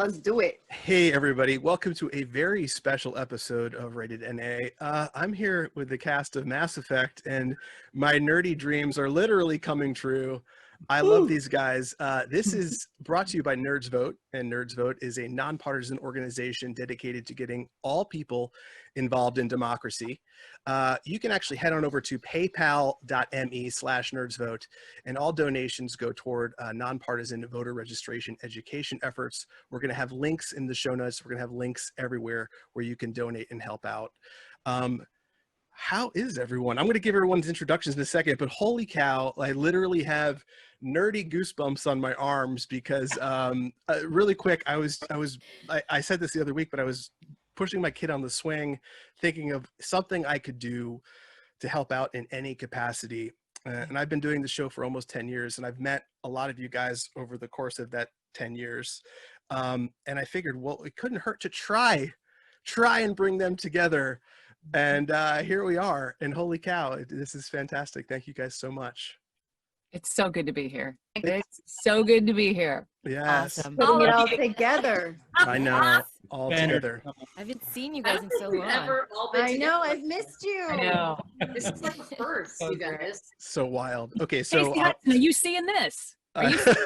Let's do it. Hey, everybody. Welcome to a very special episode of Rated NA. I'm here with the cast of Mass Effect, and my nerdy dreams are literally coming true. I love these guys. This is brought to you by Nerds Vote, and Nerds Vote is a nonpartisan organization dedicated to getting all people involved in democracy. You can actually head on over to paypal.me/nerdsvote, and all donations go toward nonpartisan voter registration education efforts. We're going to have links in the show notes. We're going to have links everywhere where you can donate and help out. How is everyone? I'm going to give everyone's introductions in a second, but holy cow, I literally have nerdy goosebumps on my arms because really quick, I said this the other week, but I was pushing my kid on the swing, thinking of something I could do to help out in any capacity. And I've been doing the show for almost 10 years, and I've met a lot of you guys over the course of that 10 years. And I figured, well, it couldn't hurt to try and bring them together. And here we are, and holy cow, this is fantastic. Thank you guys so much. It's so good to be here. It's so good to be here. Yes. Awesome. Putting it all together. I know, all together. I haven't seen you guys in so long. I know, I've missed you. I know. This is like the first, you guys. So wild. Okay, so Are you seeing this? Are you seeing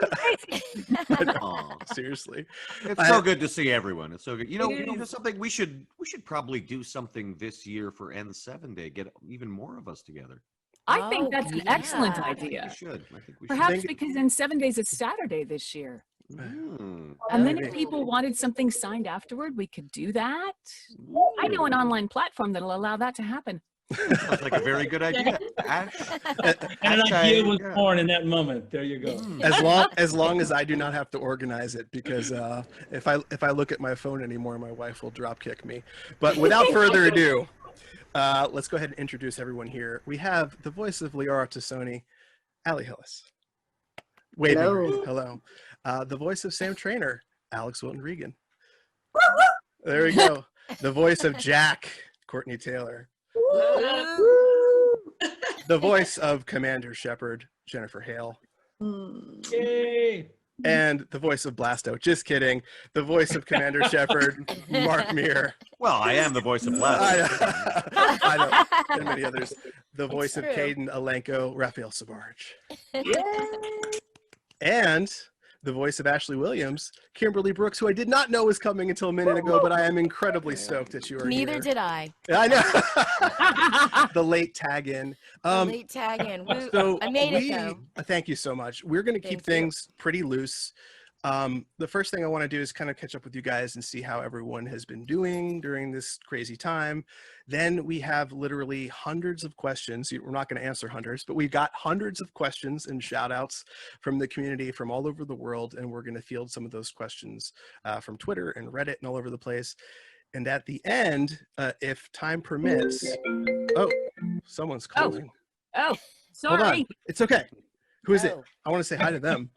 this? oh, seriously, it's so good to see everyone. It's so good. You know, something we should probably do something this year for N7 Day. Get even more of us together. I think that's an excellent idea. I think we should. Perhaps because in 7 days it's Saturday this year. Mm. And then if people wanted something signed afterward, we could do that. I know an online platform that'll allow that to happen. Sounds like a very good idea. Ash, and an idea was born in that moment. There you go. As long as I do not have to organize it, because if I look at my phone anymore, my wife will drop kick me. But without further ado, let's go ahead and introduce everyone here. We have the voice of Liara to Sony, Hillis. Hello. The voice of Sam Traynor, Alix Wilton Regan. There we go. The voice of Jack, Courtenay Taylor. The voice of Commander Shepard, Jennifer Hale. Yay! And the voice of Blasto. Just kidding. The voice of Commander Shepard, Mark Meer. Well, I am the voice of Blasto. I know. And many others. The voice of Kaidan, Alenko, Raphael Sbarge. And the voice of Ashley Williams, Kimberly Brooks, who I did not know was coming until a minute ago, but I am incredibly stoked that you are here. Neither did I. I know. The late tag-in. Late tag-in. So I made it, though. Thank you so much. We're going to keep things pretty loose. The first thing I want to do is kind of catch up with you guys and see how everyone has been doing during this crazy time. Then we have literally hundreds of questions. We're not going to answer hundreds, but we've got hundreds of questions and shout outs from the community from all over the world. And we're going to field some of those questions from Twitter and Reddit and all over the place. And at the end, if time permits, oh, someone's calling. Oh, sorry. Hold on. It's okay. Who is it? I want to say hi to them.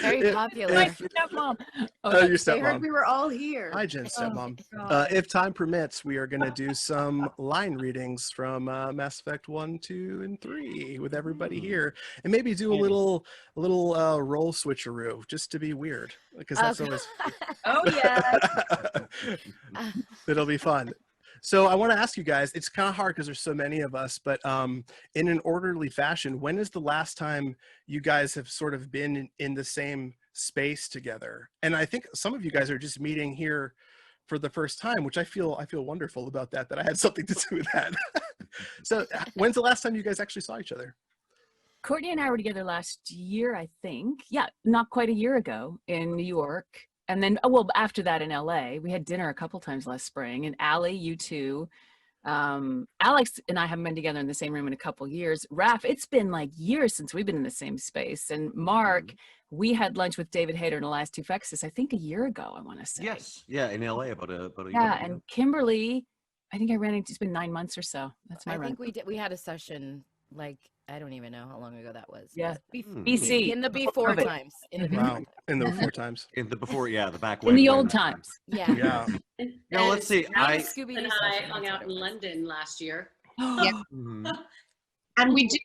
Very popular. My stepmom. Oh, your They heard stepmom. we were all here. Hi, Jen's stepmom. God. If time permits, we are going to do some line readings from Mass Effect 1, 2, and 3 with everybody here, and maybe do a little role switcheroo just to be weird, because that's always. Oh yeah. It'll be fun. So I want to ask you guys, it's kind of hard because there's so many of us, but in an orderly fashion, when is the last time you guys have sort of been in the same space together? And I think some of you guys are just meeting here for the first time, which I feel wonderful about that I had something to do with that. So when's the last time you guys actually saw each other? Courtney and I were together last year, I think. Yeah, not quite a year ago in New York. And then, after that in LA, we had dinner a couple times last spring. And Allie, you too. Alix and I haven't been together in the same room in a couple years. Raph, it's been like years since we've been in the same space. And Mark, we had lunch with David Hayter in the last two Fexes, I think a year ago, I want to say. Yes. Yeah, in LA about a year ago. Yeah, and Kimberly, I think I ran into, it's been 9 months or so. That's my run. I think we had a session, like, I don't even know how long ago that was. Yeah. BC. In the before times. In the before times. In the before times. In the before, yeah, the back in the old times. Yeah. Yeah. Now let's see. I hung out in London last year. Yep. Mhm. And we do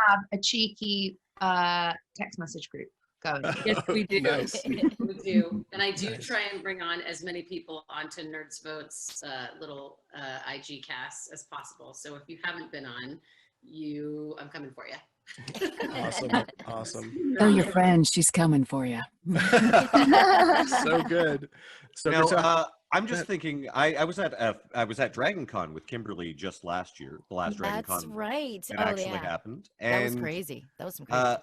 have a cheeky text message group. Yes, we do. Nice. We do. And I do Nice. try and bring on as many people onto Nerds Votes little IG casts as possible. So if you haven't been on, I'm coming for you. Awesome. Awesome. Tell your friend she's coming for you. So good. So Now, good. I'm just thinking. I was at Dragon Con with Kimberly just last year. The last Dragon That's Con right. that Oh, actually yeah. happened. That was And, crazy. That was some crazy.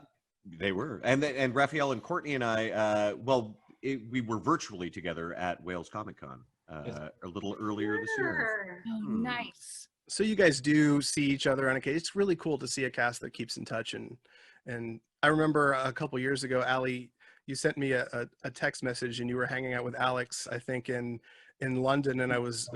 They were, and Raphael and Courtney and I. We were virtually together at Wales Comic Con a little earlier this year. Oh, nice. So you guys do see each other on occasion. It's really cool to see a cast that keeps in touch. And I remember a couple years ago, Ali, you sent me a text message, and you were hanging out with Alix, I think, in London, and I was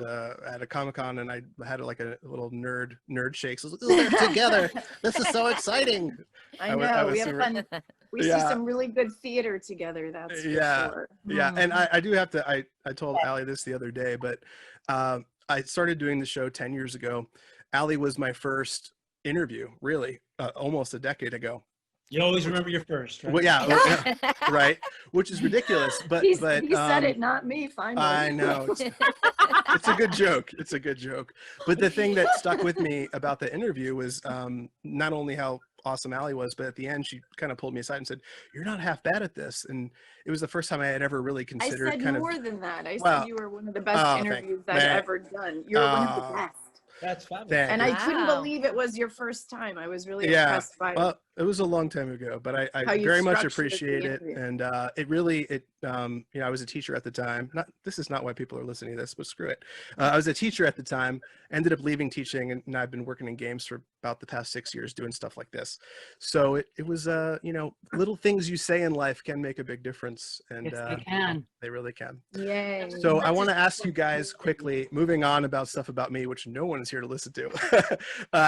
at a Comic-Con, and I had like a little nerd shakes. I was like, "Oh, they're together. This is so exciting." I was know. We have super- fun. We see Yeah. some really good theater together. That's for sure. Yeah, and I do have to. I told Ali this the other day, but I started doing the show 10 years ago. Ali was my first interview, really, almost a decade ago. You always remember your first, right? Well, yeah, right, which is ridiculous, but He said it, not me. Finally. I know. It's a good joke. It's a good joke. But the thing that stuck with me about the interview was not only how awesome Ali was, but at the end she kind of pulled me aside and said, "You're not half bad at this." And it was the first time I had ever really I considered said kind more of. than that. I Well, said you were one of the best oh, interviews I've man. ever done. You're one of the best. That's fabulous. Thank And you. I couldn't Wow. believe it was your first time. I was really Yeah, impressed by well, it was a long time ago, but I How you very much structured the appreciate it. interview. And I was a teacher at the time. This is not why people are listening to this, but screw it. I was a teacher at the time, ended up leaving teaching, and I've been working in games for about the past 6 years doing stuff like this. So it was, little things you say in life can make a big difference. And Yes, they can. they really can. Yay. So I want to ask you guys quickly, moving on about stuff about me, which no one is here to listen to.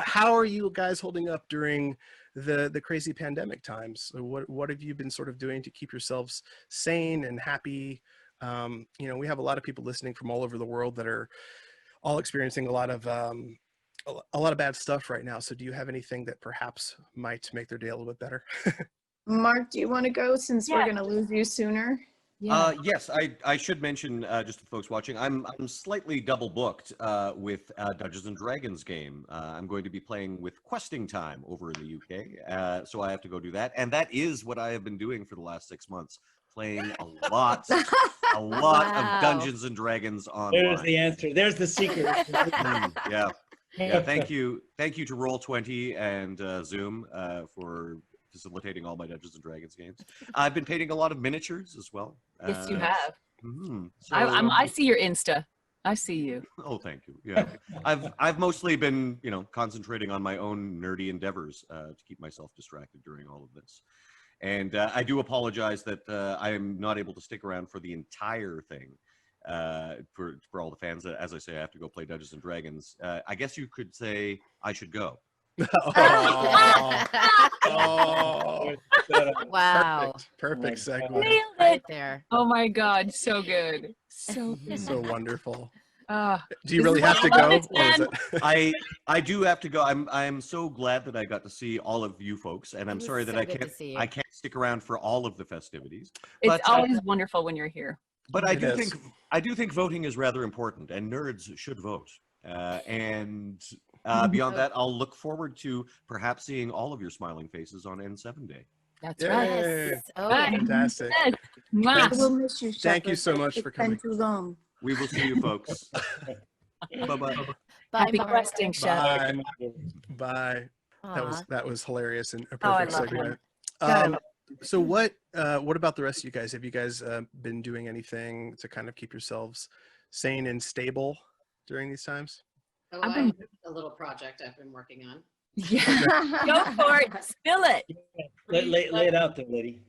How are you guys holding up during the crazy pandemic times? So what have you been sort of doing to keep yourselves sane and happy? We have a lot of people listening from all over the world that are all experiencing a lot of bad stuff right now. So do you have anything that perhaps might make their day a little bit better? Mark, do you want to go since we're Yeah. going to lose you sooner? Yeah. Yes, I should mention just to the folks watching, I'm slightly double booked with Dungeons and Dragons game. I'm going to be playing with Questing Time over in the UK, so I have to go do that, and that is what I have been doing for the last 6 months, playing a lot Wow. of Dungeons and Dragons online. There's the answer. There's the secret. Yeah. Yeah, thank you to Roll20 and Zoom for facilitating all my Dungeons and Dragons games. I've been painting a lot of miniatures as well. Yes, you have. So, I see your Insta. I see you. oh, thank you. Yeah, I've mostly been concentrating on my own nerdy endeavors to keep myself distracted during all of this. And I do apologize that I am not able to stick around for the entire thing. For all the fans, as I say, I have to go play Dungeons and Dragons. I guess you could say I should go. Oh, Wow. perfect segue. Nailed Right it. there. Oh my God, so good. So good. So wonderful. Ah, Do you This really is have to what I go? love Or is it, it? I do have to go. I'm so glad that I got to see all of you folks, and I'm was sorry that so I good to can't see you. I can't stick around for all of the festivities. it's But, always wonderful when you're here. But I It do is. think voting is rather important, and nerds should vote. And beyond that, I'll look forward to perhaps seeing all of your smiling faces on N7 Day. That's Yay. right. Yes. Oh, Right. yeah. Fantastic. Yes. Mwah. Thanks. We'll miss you, Thank you Shepherd. so much for It's been coming. too long. We will see you, folks. Bye-bye. Bye, Happy Mark. questing, Shep. Bye. Bye. Aw. That was hilarious and a Oh, I perfect love segue. him. God, I love So what about the rest of you guys? Have you guys been doing anything to kind of keep yourselves sane and stable during these times? Oh, I've I been- have a little project I've been working on. Yeah. Go for it. Spill it. Lay it out there, lady.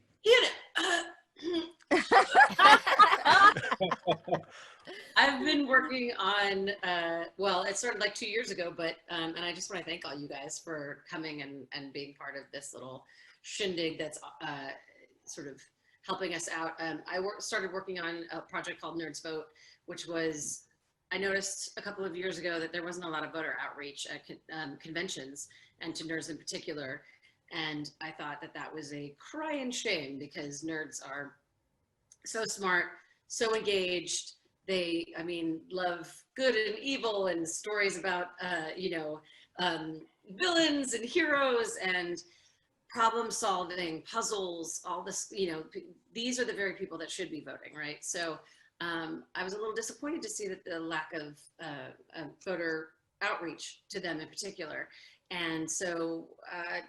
I've been working on, well, it started like 2 years ago, but, and I just want to thank all you guys for coming and being part of this little shindig that's sort of helping us out. I started working on a project called Nerds Vote, which was, I noticed a couple of years ago that there wasn't a lot of voter outreach at conventions and to nerds in particular. And I thought that that was a crying shame because nerds are so smart, so engaged. They, I mean, love good and evil and stories about, villains and heroes and problem solving, puzzles, all this, these are the very people that should be voting, right? So I was a little disappointed to see that the lack of voter outreach to them in particular. And so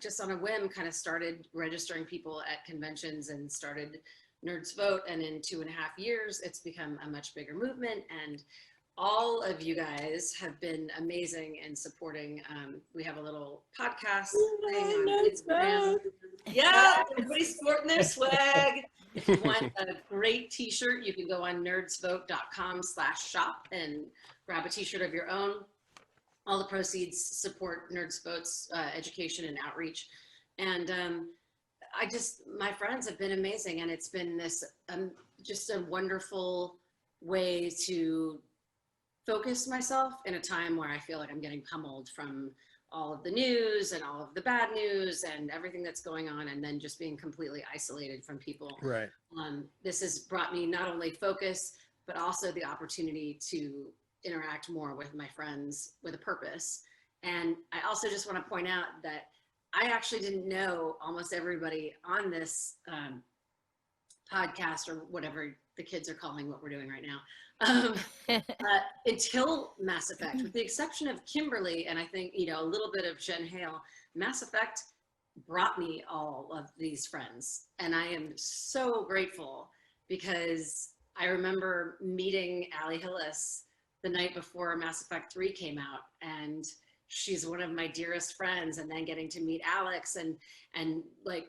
just on a whim, kind of started registering people at conventions and started Nerds Vote. And in 2.5 years, it's become a much bigger movement. And all of you guys have been amazing in supporting. We have a little podcast thing on Instagram. Yeah, everybody's sporting their swag. If you want a great t-shirt, you can go on nerdsvote.com/shop and grab a t-shirt of your own. All the proceeds support Nerds Vote's education and outreach. And my friends have been amazing. And it's been this just a wonderful way to focus myself in a time where I feel like I'm getting pummeled from all of the news and all of the bad news and everything that's going on, and then just being completely isolated from people. Right. This has brought me not only focus, but also the opportunity to interact more with my friends with a purpose. And I also just want to point out that I actually didn't know almost everybody on this podcast, or whatever the kids are calling what we're doing right now, until Mass Effect, with the exception of Kimberly and I think, a little bit of Jen Hale. Mass Effect brought me all of these friends. And I am so grateful because I remember meeting Hillis the night before Mass Effect 3 came out, and she's one of my dearest friends, and then getting to meet Alix and like,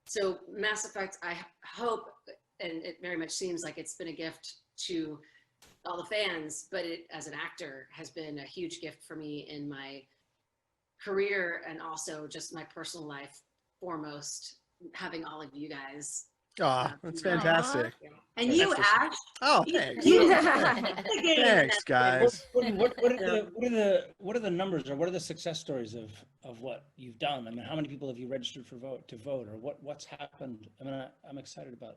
so Mass Effect, I hope, and it very much seems like it's been a gift to all the fans, but it, as an actor, has been a huge gift for me in my career and also just my personal life, foremost, having all of you guys. That's fantastic. And you, Ash. Oh, thanks. Thanks, guys. What are the numbers, or what are the success stories of what you've done? I mean, how many people have you registered to vote, or what's happened? I mean, I'm excited about.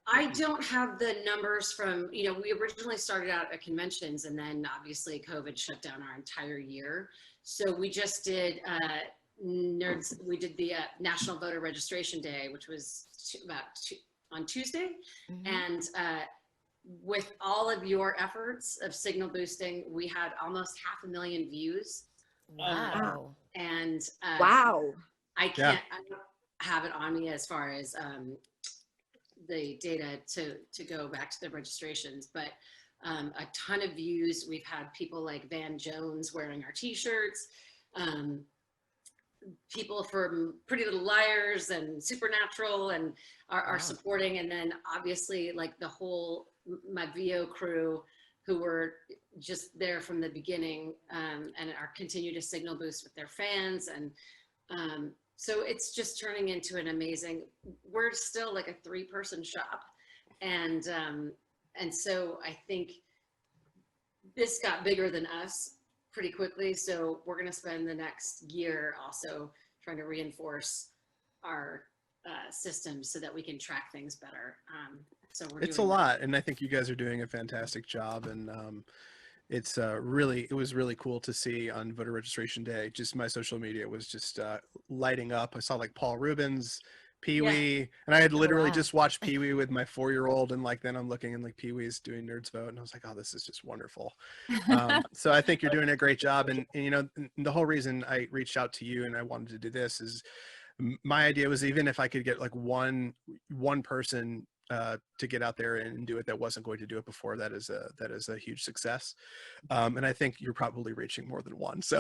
I don't have the numbers from, we originally started out at conventions, and then obviously COVID shut down our entire year. So we just did we did the National Voter Registration Day, which was on Tuesday. Mm-hmm. And with all of your efforts of signal boosting, we had almost 500,000 views. Wow. And wow. I don't have it on me as far as the data to go back to the registrations, but a ton of views. We've had people like Van Jones wearing our t-shirts, people from Pretty Little Liars and Supernatural and are supporting. And then obviously like the whole, my VO crew, who were just there from the beginning, and are continue to signal boost with their fans. And so it's just turning into an amazing, we're still like a 3-person shop. And so I think this got bigger than us pretty quickly. So we're going to spend the next year also trying to reinforce our systems so that we can track things better. So it's a lot. And I think you guys are doing a fantastic job. And it was really cool to see on voter registration day. Just my social media was just lighting up. I saw like Paul Rubens, Pee-wee, and I had literally just watched Pee-wee with my 4-year-old, and like then I'm looking and like Pee-wee's doing Nerds Vote, and I was like, oh, this is just wonderful. So I think you're doing a great job, and the whole reason I reached out to you and I wanted to do this is my idea was, even if I could get like one person to get out there and do it that wasn't going to do it before, that is a huge success. And I think you're probably reaching more than one. So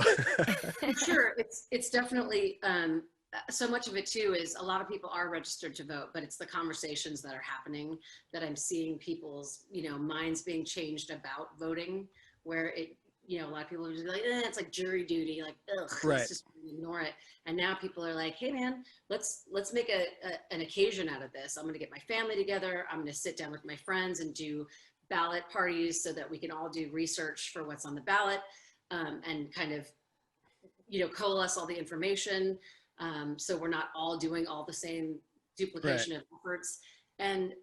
sure, it's definitely so much of it too is a lot of people are registered to vote, but it's the conversations that are happening that I'm seeing people's minds being changed about voting, where it a lot of people are just like, it's like jury duty, like, ugh, right. Let's just ignore it. And now people are like, hey man, let's make an occasion out of this. I'm going to get my family together. I'm going to sit down with my friends and do ballot parties so that we can all do research for what's on the ballot, and kind of, coalesce all the information. So we're not all doing all the same duplication of efforts. And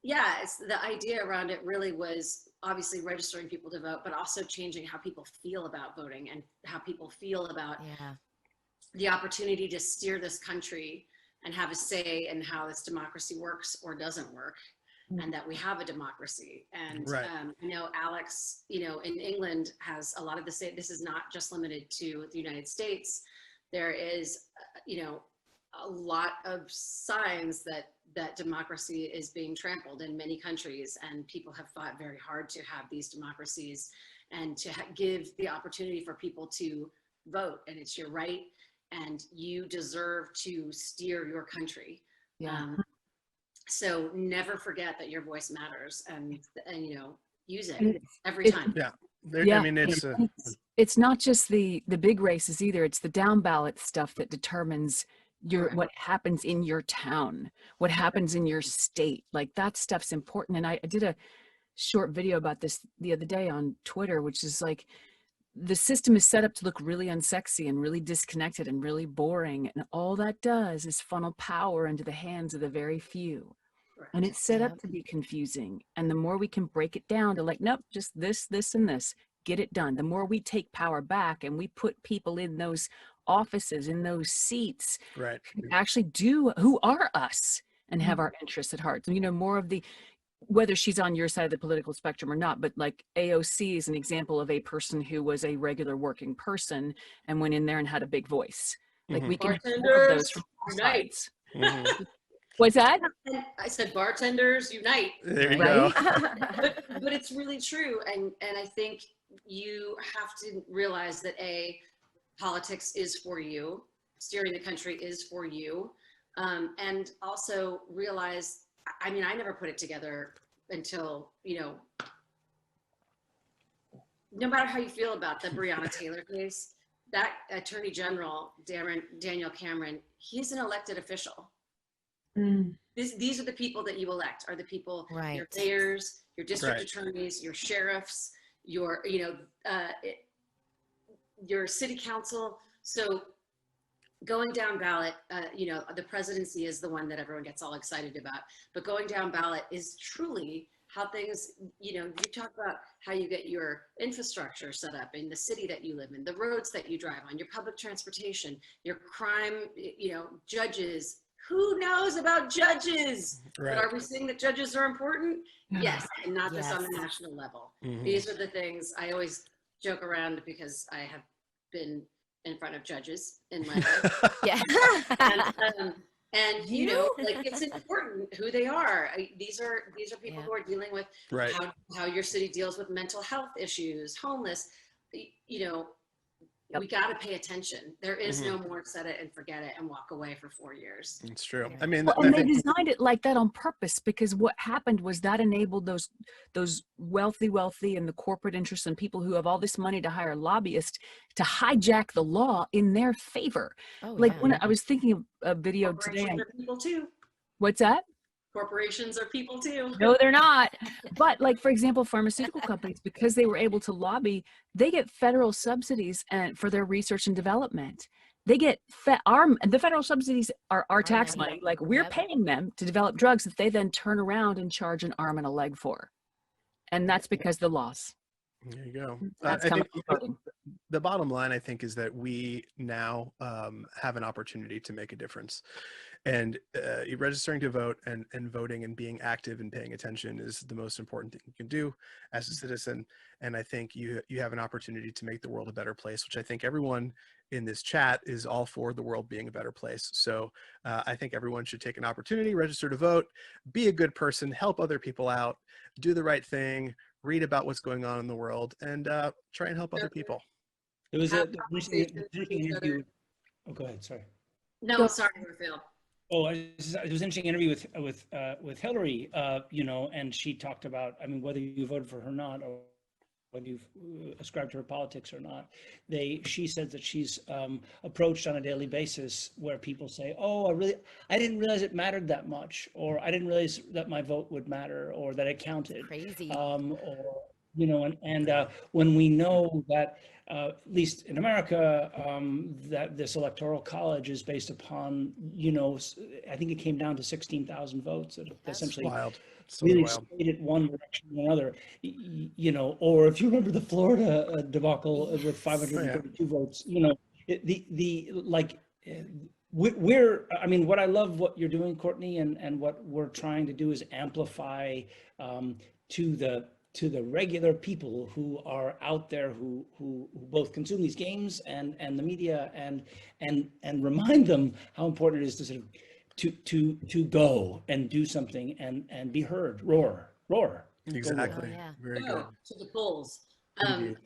yeah, it's the idea around it really was obviously registering people to vote, but also changing how people feel about voting and how people feel about the opportunity to steer this country and have a say in how this democracy works or doesn't work, and that we have a democracy. And I know Alix, you know, in England has a lot of the same. This is not just limited to the United States. There is, you know, a lot of signs that democracy is being trampled in many countries, and people have fought very hard to have these democracies and to give the opportunity for people to vote. And it's your right, and you deserve to steer your country. So never forget that your voice matters, and you know, use it every time. I mean, it's not just the big races either. It's the down ballot stuff that determines what happens in your town, what happens in your state. Like, that stuff's important. And I did a short video about this the other day on Twitter, which is like, the system is set up to look really unsexy and really disconnected and really boring. And all that does is funnel power into the hands of the very few. And it's set up to be confusing. And the more we can break it down to like, nope, just this, this, and this, get it done. The more we take power back and we put people in those offices, in those seats, who actually who are us and have our interests at heart. So, you know, more of the, whether she's on your side of the political spectrum or not, but like AOC is an example of a person who was a regular working person and went in there and had a big voice. Like, we can have more of those from both sides. What's that? I said bartenders unite. There you go. But it's really true. And I think you have to realize that politics is for you, steering the country is for you. And also realize, I mean, I never put it together until, you know, no matter how you feel about the Breonna Taylor case, that Attorney General, Daniel Cameron, he's an elected official. These are the people that you elect, are the people, your mayors, your district attorneys, your sheriffs, your, you know, your city council. So going down ballot, you know, the presidency is the one that everyone gets all excited about, but going down ballot is truly how things, you know, you talk about how you get your infrastructure set up in the city that you live in, the roads that you drive on, your public transportation, your crime, you know, judges. Who knows about judges? But are we seeing that judges are important? Yes, and not just on the national level. These are the things I always joke around, because I have been in front of judges in my life. And you know, like, it's important who they are. These are people who are dealing with how your city deals with mental health issues, homeless. You know, we got to pay attention. There is no more set it and forget it and walk away for 4 years. It's true. I mean, and they designed it like that on purpose, because what happened was that enabled those wealthy and the corporate interests and people who have all this money to hire lobbyists to hijack the law in their favor. When I was thinking of a video today. Corporations are people too. What's that? Corporations are people too. No, they're not. But like, for example, pharmaceutical companies, because they were able to lobby, they get federal subsidies for their research and development. They get the federal subsidies are our tax money. Like, we're paying them to develop drugs that they then turn around and charge an arm and a leg for. And that's because the laws. There you go. That's I think the bottom line, I think, is that we now have an opportunity to make a difference. And registering to vote and voting and being active and paying attention is the most important thing you can do as a citizen. And I think you have an opportunity to make the world a better place, which I think everyone in this chat is all for the world being a better place. So I think everyone should take an opportunity, register to vote, be a good person, help other people out, do the right thing, read about what's going on in the world, and try and help other people. There was an interesting interview. Oh, go ahead. Sorry. No, sorry, Raphael. Oh, it was an interesting interview with Hillary, you know, and she talked about, I mean, whether you voted for her or not, or whether you've ascribed to her politics or not. She said that she's approached on a daily basis where people say, oh, I didn't realize it mattered that much, or I didn't realize that my vote would matter, or that it counted. Crazy. you know, when we know that, at least in America, that this electoral college is based upon, you know, I think it came down to 16,000 votes that essentially Wild. So really wild. swayed it one direction or another, you know, or if you remember the Florida debacle with 532 votes, you know, I mean, what I love what you're doing, Courtenay, and what we're trying to do is amplify to the regular people who are out there who both consume these games and the media and remind them how important it is to sort of to go and do something and be heard, roar. Exactly. Oh, yeah. Very Go good. to the polls. Indeed.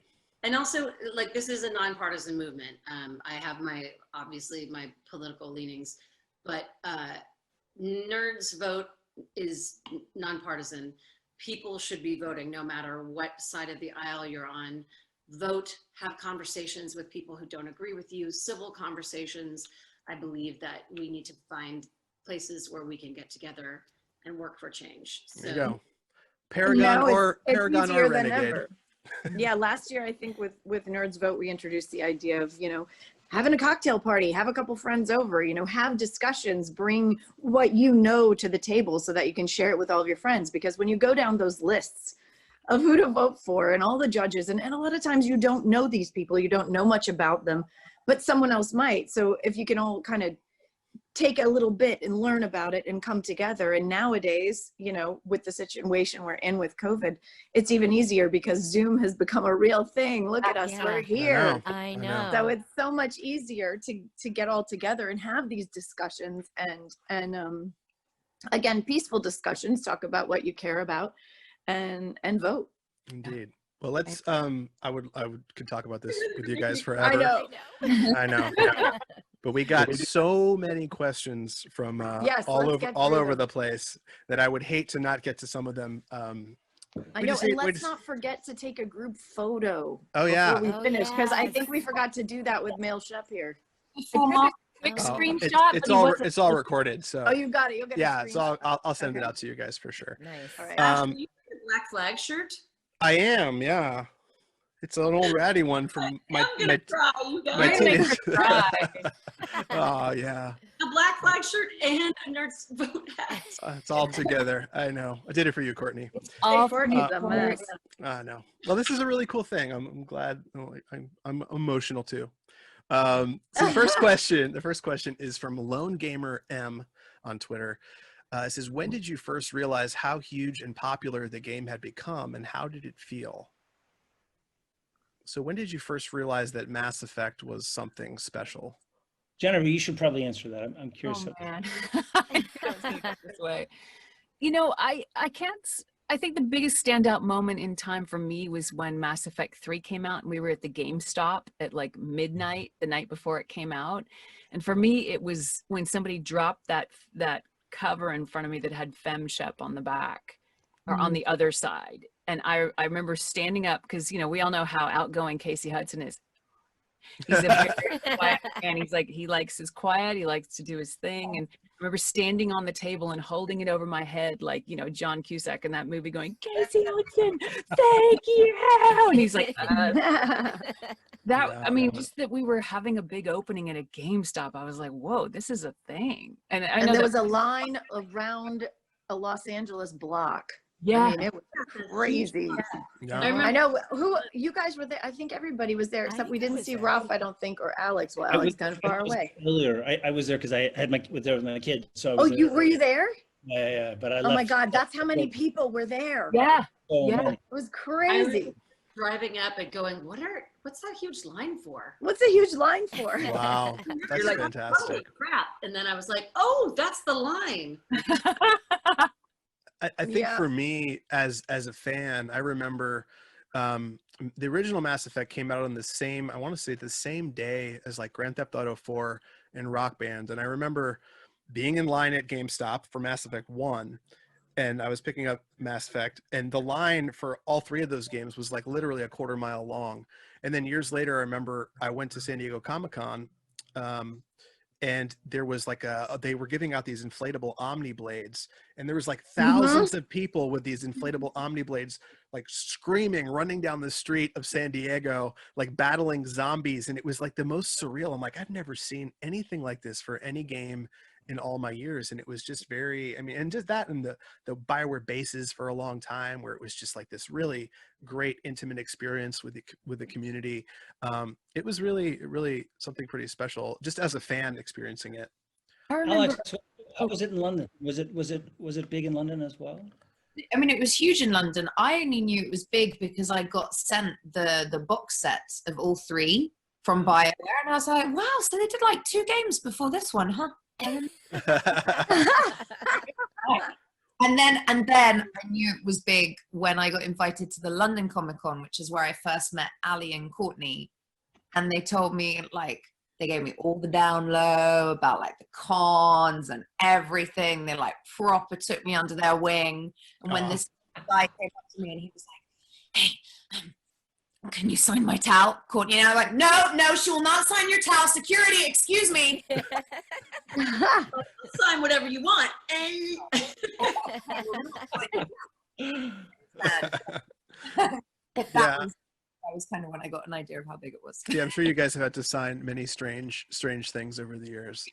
And also, like, this is a nonpartisan movement. I have obviously my political leanings, but Nerds Vote is nonpartisan. People should be voting no matter what side of the aisle you're on. Vote, have conversations with people who don't agree with you, civil conversations. I believe that we need to find places where we can get together and work for change. There you go. Paragon or easier than Renegade. ever. Yeah, last year I think with Nerds Vote we introduced the idea of, you know, having a cocktail party, have a couple friends over, you know, have discussions, bring what you know to the table so that you can share it with all of your friends. Because when you go down those lists of who to vote for and all the judges, and a lot of times you don't know these people, you don't know much about them, but someone else might. So if you can all kind of take a little bit and learn about it and come together. And nowadays, you know, with the situation we're in with COVID, it's even easier because Zoom has become a real thing. Look at us, Yeah. we're here. I know. know. So it's so much easier to get all together and have these discussions and again, peaceful discussions, talk about what you care about and vote. Indeed. Well, let's I could talk about this with you guys forever. I know. I know. But we got so many questions from Yes, all let's get over through them. the place that I would hate to not get to some of them. I We know, just and need- we let's just- not forget to take a group photo Oh, yeah. before we Oh, finish, because I yes. think we forgot to do that with Male Shep here. Quick Oh, screenshot. It's but he all wasn't- it's all recorded. So Oh, you got it. You'll get yeah, a so screenshot. I'll send it Okay. out to you guys for sure. Nice. All right. Ash, Um, are you wearing a Black Flag shirt? I am, yeah. It's an old ratty one from my I'm gonna cry, you guys. my You're gonna make teenage. her cry. Oh yeah, A Black Flag shirt and a Nerds Vote hat. it's all together. I know. I did it for you, Courtenay. All Courtney's a for- mess. I know. Well, this is a really cool thing. I'm glad. I'm emotional too. So the first question is from Lone Gamer M on Twitter. It says, when did you first realize how huge and popular the game had become, and how did it feel? So when did you first realize that Mass Effect was something special? Jennifer, you should probably answer that. I'm curious. Oh man, I knew it was gonna go this way. You know, I think the biggest standout moment in time for me was when Mass Effect 3 came out and we were at the GameStop at like midnight the night before it came out. And for me, it was when somebody dropped that cover in front of me that had Fem Shep on the back or on the other side. And I remember standing up because, you know, we all know how outgoing Casey Hudson is. He's a very quiet man. He likes his quiet. He likes to do his thing. And I remember standing on the table and holding it over my head, like, you know, John Cusack in that movie going, Casey Hudson, thank you. And he's like, I mean, just that we were having a big opening at a GameStop. I was like, whoa, this is a thing. And I know And there that, was a line around a Los Angeles block. yeah. I mean, it was crazy. Yeah. I know who you guys were there. I think everybody was there except we didn't see Ralph, I don't think, or Alex. Well, Alex kind of far away. Earlier, I was there because I had there with my kid. So I Oh, was there. were you there? Yeah, but I Oh my left. God, that's how many people were there. Yeah. so yeah. many. It was I crazy. was driving up and going, what's that huge line for? What's a huge line for? Wow, that's You're like, fantastic. holy crap. And then I was like, oh, that's the line. I think Yeah. for me as a fan, I remember the original Mass Effect came out on the same, I want to say the same day as like Grand Theft Auto 4 and Rock Band. And I remember being in line at GameStop for Mass Effect 1, and I was picking up Mass Effect, and the line for all three of those games was like literally a quarter mile long. And then years later, I remember I went to San Diego Comic-Con and there was like they were giving out these inflatable Omni blades, and there was like thousands of people with these inflatable Omni blades, like screaming, running down the street of San Diego, like battling zombies. And it was like the most surreal. I'm like, I've never seen anything like this for any game in all my years. And it was just very, I mean, and just that, and the BioWare bases for a long time, where it was just like this really great intimate experience with the community. It was really something pretty special, just as a fan experiencing it. I remember. Alex, how was it in London? Was it big in London as well? I mean, it was huge in London. I only knew it was big because I got sent the box sets of all 3 from BioWare, and I was like, wow, so they did like 2 games before this one, huh? And then I knew it was big when I got invited to the London Comic Con, which is where I first met Ali and Courtenay, and they told me, like, they gave me all the down low about like the cons and everything. They like proper took me under their wing. And when this guy came up to me and he was like, hey, can you sign my towel? Courtenay and I were like, no, she will not sign your towel. Security, excuse me. Sign whatever you want. That was kind of when I got an idea of how big it was. Yeah, I'm sure you guys have had to sign many strange things over the years.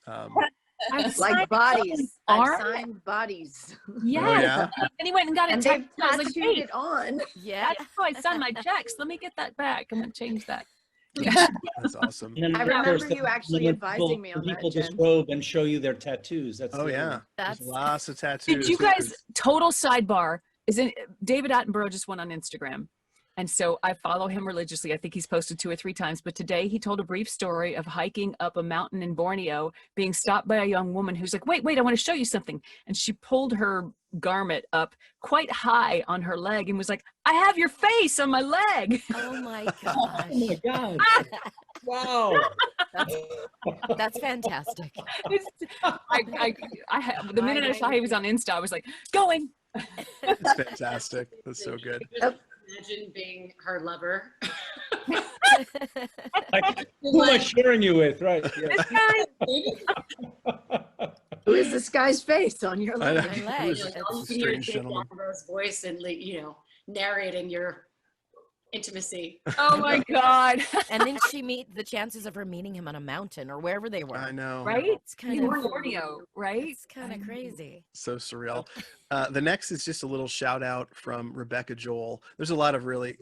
Like bodies. I Arm? signed bodies. Yes. Oh, yeah? And he went and got it And they tattooed. I was like, tattooed wait, it on. Yeah. that's how I signed my checks. Let me get that back. I'm going to change that. That's awesome. And then, I of remember course, you actually when advising me on that, people Jen. disrobe and show you their tattoos. That's Oh the yeah, other- there's That's lots of tattoos. Did you guys, total sidebar, David Attenborough just went on Instagram. And so I follow him religiously. I think he's posted 2 or 3 times. But today he told a brief story of hiking up a mountain in Borneo, being stopped by a young woman who's like, wait, I want to show you something. And she pulled her garment up quite high on her leg and was like, I have your face on my leg. Oh my Oh my gosh. God. Wow. That's fantastic. The minute I saw he was on Insta, I was like, going. That's fantastic. That's so good. Imagine being her lover. Like, who am I sharing you with? Right. Yeah. This guy. Who is this guy's face on your I know. leg? My It was leg. just All you a can hear is strange Dave gentleman. Attenborough's voice and, narrating your intimacy. Oh my God. And then the chances of her meeting him on a mountain or wherever they were. I know. Right? It's kind In of Borneo, right? It's kind of crazy. So surreal. The next is just a little shout out from Rebecca Joel. There's a lot of really,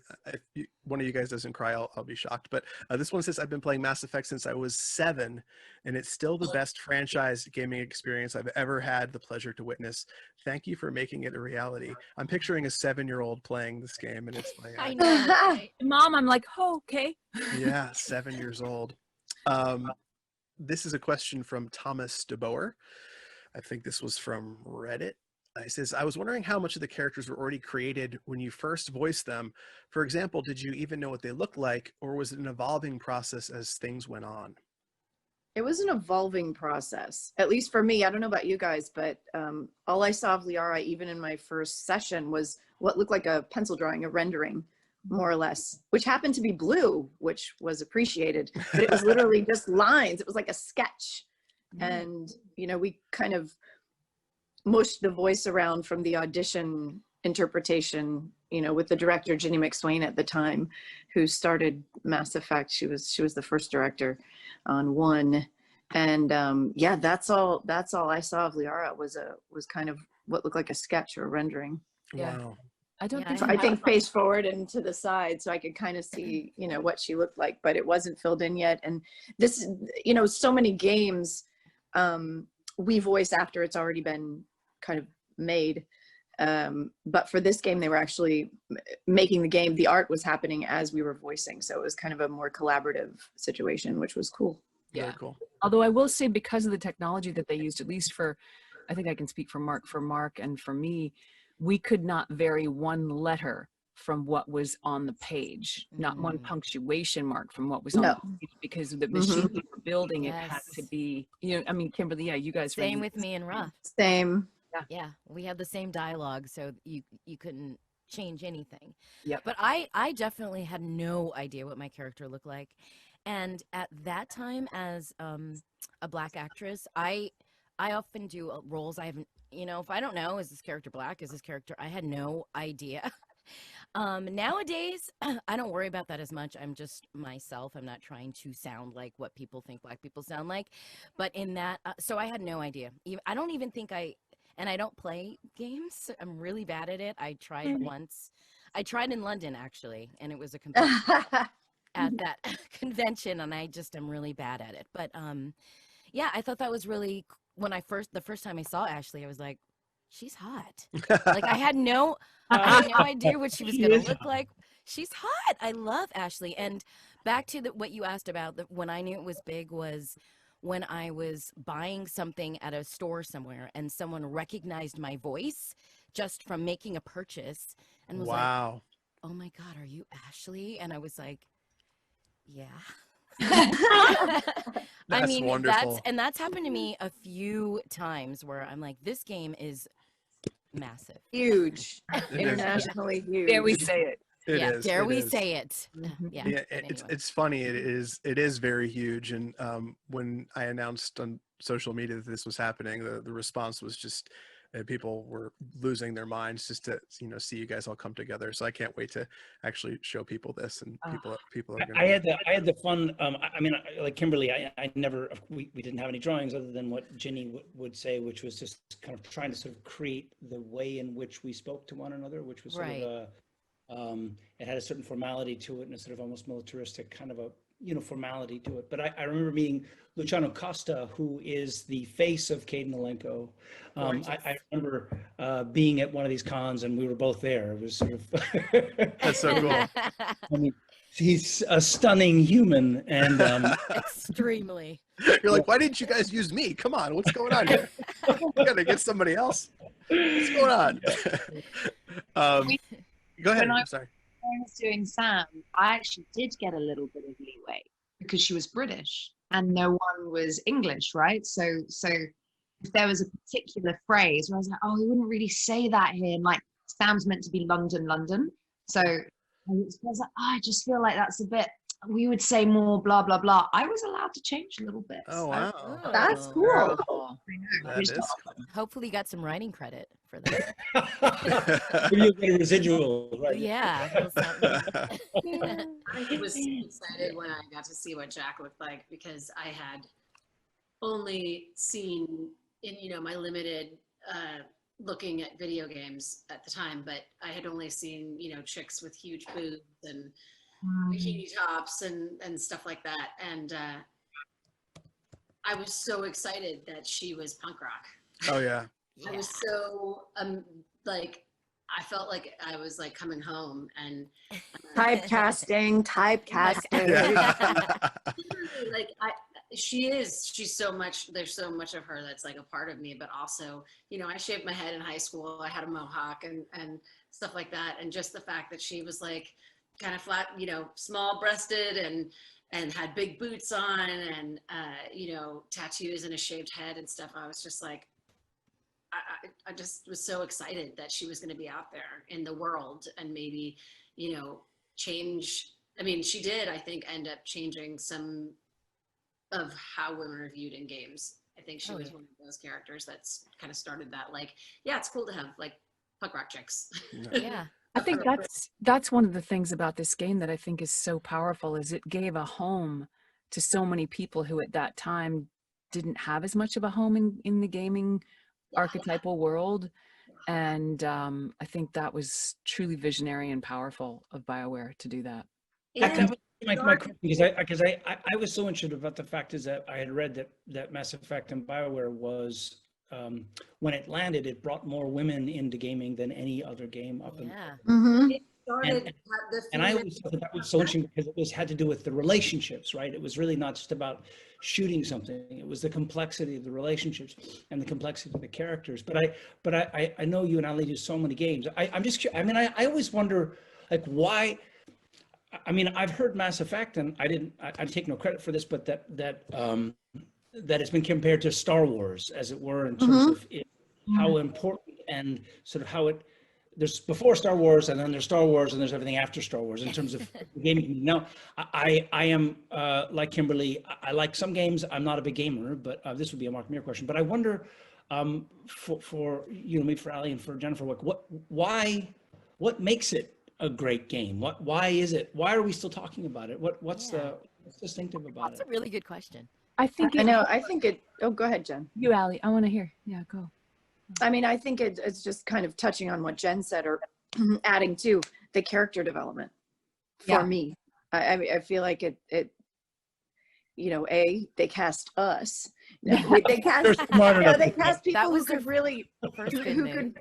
if one of you guys doesn't cry, I'll be shocked. But this one says, I've been playing Mass Effect since I was 7, and it's still the best franchise gaming experience I've ever had the pleasure to witness. Thank you for making it a reality. I'm picturing a 7-year-old playing this game, and it's like, I know. Right? Mom, I'm like, oh, okay. yeah, 7 years old. This is a question from Thomas DeBoer. I think this was from Reddit. He says, I was wondering how much of the characters were already created when you first voiced them. For example, did you even know what they looked like, or was it an evolving process as things went on? It was an evolving process, at least for me. I don't know about you guys, but all I saw of Liara, even in my first session, was what looked like a pencil drawing, a rendering, more or less, which happened to be blue, which was appreciated. But it was literally just lines. It was like a sketch. And, we kind of mushed the voice around from the audition interpretation, with the director, Ginny McSwain at the time, who started Mass Effect. She was the first director on 1. And yeah, that's all I saw of Liara was kind of what looked like a sketch or a rendering. Yeah. Wow. I don't Yeah, think So I think face forward and to the side, so I could kind of see, what she looked like, but it wasn't filled in yet. And this, so many games we voice after it's already been kind of made. But for this game, they were actually making the game. The art was happening as we were voicing. So it was kind of a more collaborative situation, which was cool. Yeah. Very cool. Although I will say, because of the technology that they used, at least I think I can speak for Mark and for me, we could not vary one letter from what was on the page, not one punctuation mark from what was on the page, because the machine we were building, it had to be, Kimberly, yeah, you guys. Same with me and Ruff. Same. Yeah, we had the same dialogue, so you couldn't change anything. Yep. But I definitely had no idea what my character looked like. And at that time, as a Black actress, I often do roles I haven't, you know, if I don't know, is this character Black? Is this character? I had no idea. Nowadays, I don't worry about that as much. I'm just myself. I'm not trying to sound like what people think Black people sound like. But in that, so I had no idea. I don't even think and I don't play games. I'm really bad at it. I tried once. I tried in London, actually, and it was a competition at that convention, and I just am really bad at it. But yeah, I thought that was really, the first time I saw Ashley, I was like, she's hot. Like I had no idea what she was going to look like. She's hot. I love Ashley. And back to what you asked about, when I knew it was big was when I was buying something at a store somewhere and someone recognized my voice just from making a purchase and was like, oh my God, are you Ashley? And I was like, yeah. I mean, wonderful. That's happened to me a few times where I'm like, this game is massive. Huge. Internationally huge. Dare we say it? Dare we say it? Yeah. It's funny. It is very huge. And when I announced on social media that this was happening, the response was just people were losing their minds just to see you guys all come together. So I can't wait to actually show people this, and people are gonna I had the fun. I mean, like Kimberly, I never, we didn't have any drawings other than what Ginny would say, which was just kind of trying to sort of create the way in which we spoke to one another, which was sort of it had a certain formality to it and a sort of almost militaristic kind of a formality to it. But I remember meeting Luciano Costa, who is the face of Kaidan. I remember being at one of these cons and we were both there. It was sort of that's so cool. I mean, he's a stunning human and extremely. You're like, why didn't you guys use me? Come on, what's going on here? We gotta get somebody else. What's going on? Go ahead. I'm sorry. When I was doing Sam, I actually did get a little bit of leeway because she was British and no one was English, right? So if there was a particular phrase where I was like, oh, we wouldn't really say that here, and like Sam's meant to be London. So I was like, I just feel like that's a bit, we would say more blah blah blah. I was allowed to change a little bit. Oh wow, that's cool. That is cool. Hopefully you got some writing credit for that. Maybe you'll get a residual, right? Yeah. I was excited when I got to see what Jack looked like, because I had only seen in my limited looking at video games at the time, but I had only seen chicks with huge boobs and bikini tops and stuff like that, and I was so excited that she was punk rock. Oh yeah. I was so like, I felt like I was like coming home and Typecasting. like she's so much, there's so much of her that's like a part of me, but also I shaved my head in high school, I had a mohawk and stuff like that, and just the fact that she was like kind of flat, small breasted and had big boots on and tattoos and a shaved head and stuff. I was just like, I just was so excited that she was going to be out there in the world and maybe change. I mean, she did, I think, end up changing some of how women are viewed in games. I think she was one of those characters that's kind of started that, like, yeah, it's cool to have like punk rock chicks. Yeah. I think that's one of the things about this game that I think is so powerful, is it gave a home to so many people who at that time didn't have as much of a home in the gaming archetypal world. And I think that was truly visionary and powerful of BioWare to do that. That was my question, because I was so interested about the fact is that I had read that Mass Effect and BioWare was when it landed, it brought more women into gaming than any other game up Mm-hmm. and I always thought that was so interesting because it had to do with the relationships, right? It was really not just about shooting something. It was the complexity of the relationships and the complexity of the characters. But I know you and Ali do so many games. I'm just curious. I mean, I always wonder, like, why. I mean, I've heard Mass Effect, and I take no credit for this, but that it's been compared to Star Wars, as it were, in terms of how important and sort of how it there's before Star Wars, and then there's Star Wars, and there's everything after Star Wars in terms of gaming. Now, I am like Kimberly. I like some games. I'm not a big gamer, but this would be a Mark Meer question. But I wonder, for you know, maybe for Ali and for Jennifer, what makes it a great game? Why is it? Why are we still talking about it? What's distinctive about it? That's a really good question. I think I know. I think it. Oh, go ahead, Jen. You, Ali. I want to hear. Yeah, go. I mean, I think it's just kind of touching on what Jen said, or adding to the character development for me. I feel like it, you know, they cast us. They cast, they cast people who could really, who could,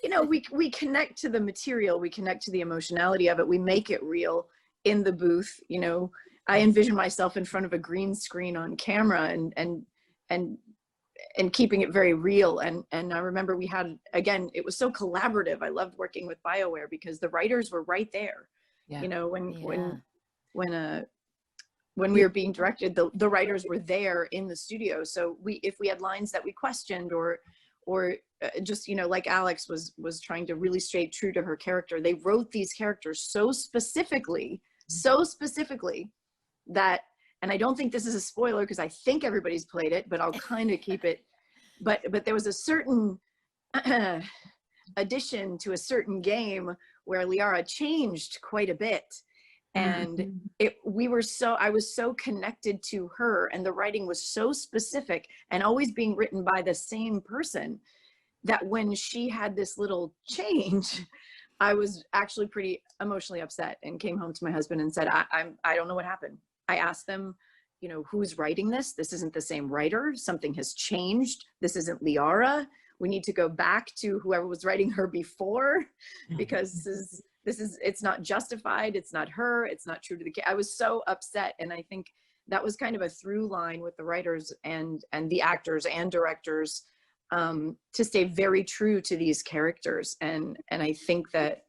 you know, we connect to the material, we connect to the emotionality of it, we make it real in the booth. You know, I envision myself in front of a green screen on camera and keeping it very real. And I remember we had, again, it was so collaborative. I loved working with BioWare because the writers were right there. You know, when we were being directed, the writers were there in the studio. So if we had lines that we questioned or just, you know, like Alix was trying to really stay true to her character, they wrote these characters so specifically that, and I don't think this is a spoiler because I think everybody's played it, but I'll kind of keep it. But there was a certain addition to a certain game where Liara changed quite a bit. And I was so connected to her, and the writing was so specific and always being written by the same person, that when she had this little change, I was actually pretty emotionally upset and came home to my husband and said, I don't know what happened. I asked them, you know, who's writing this? This isn't the same writer. Something has changed. This isn't Liara. We need to go back to whoever was writing her before, because it's not justified. It's not her. It's not true to the. I was so upset, and I think that was kind of a through line with the writers and the actors and directors, to stay very true to these characters. And I think that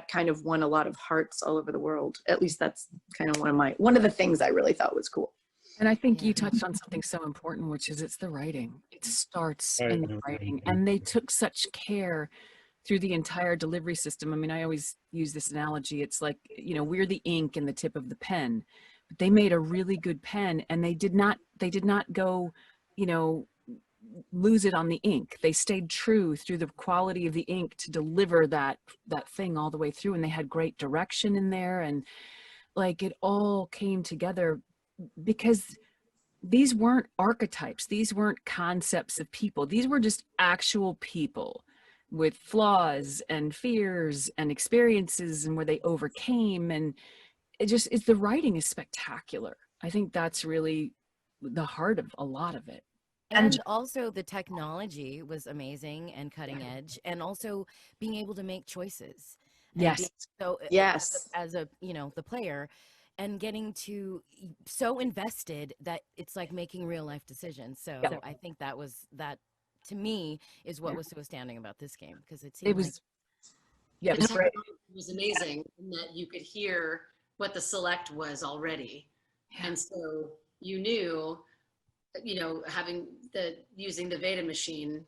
kind of won a lot of hearts all over the world. At least that's kind of one of the things I really thought was cool. And I think you touched on something so important, which is it's the writing. It starts in the writing, and they took such care through the entire delivery system. I mean, I always use this analogy. It's like, you know, we're the ink in the tip of the pen, but they made a really good pen, and they did not go, you know, lose it on the ink. They stayed true through the quality of the ink to deliver that thing all the way through. And they had great direction in there, and like it all came together because these weren't archetypes. These weren't concepts of people. These were just actual people with flaws and fears and experiences, and where they overcame. And the writing is spectacular. I think that's really the heart of a lot of it. And also the technology was amazing and cutting edge, and also being able to make choices. Yes. So yes, as a you know, the player, and getting to so invested that it's like making real life decisions. So I think that to me is what was so astounding about this game, because it was it was amazing in that you could hear what the select was already, and so you knew, you know, using the Veda machine,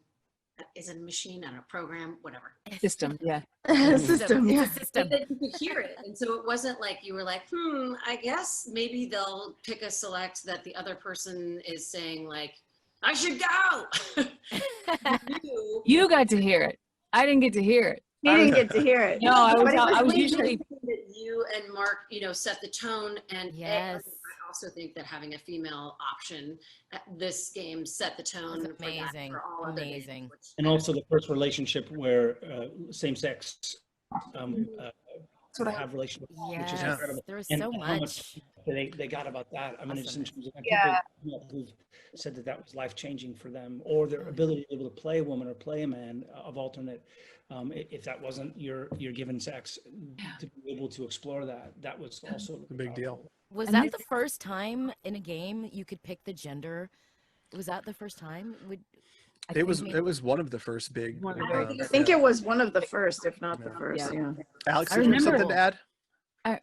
is it a machine and a program, whatever system, system. But then you could hear it, and so it wasn't like you were like, I guess maybe they'll pick a select that the other person is saying like, I should go. You got to hear it. I didn't get to hear it. You didn't get to hear it. No, I was usually. You and Mark, you know, set the tone, and yes. I also think that having a female option at this game set the tone. Amazing, for all amazing. And also the first relationship where same-sex have relationships, which is incredible. There was and so how much they got about that. I mean, it's in terms of people who've said that was life-changing for them, or their ability to be able to play a woman or play a man of alternate, if that wasn't your given sex, to be able to explore that was also a big deal. Was that the first time in a game you could pick the gender? Was that the first time? It was one of the first big. I think it was one of the first, if not the first. Yeah. Alix, did you have something to add?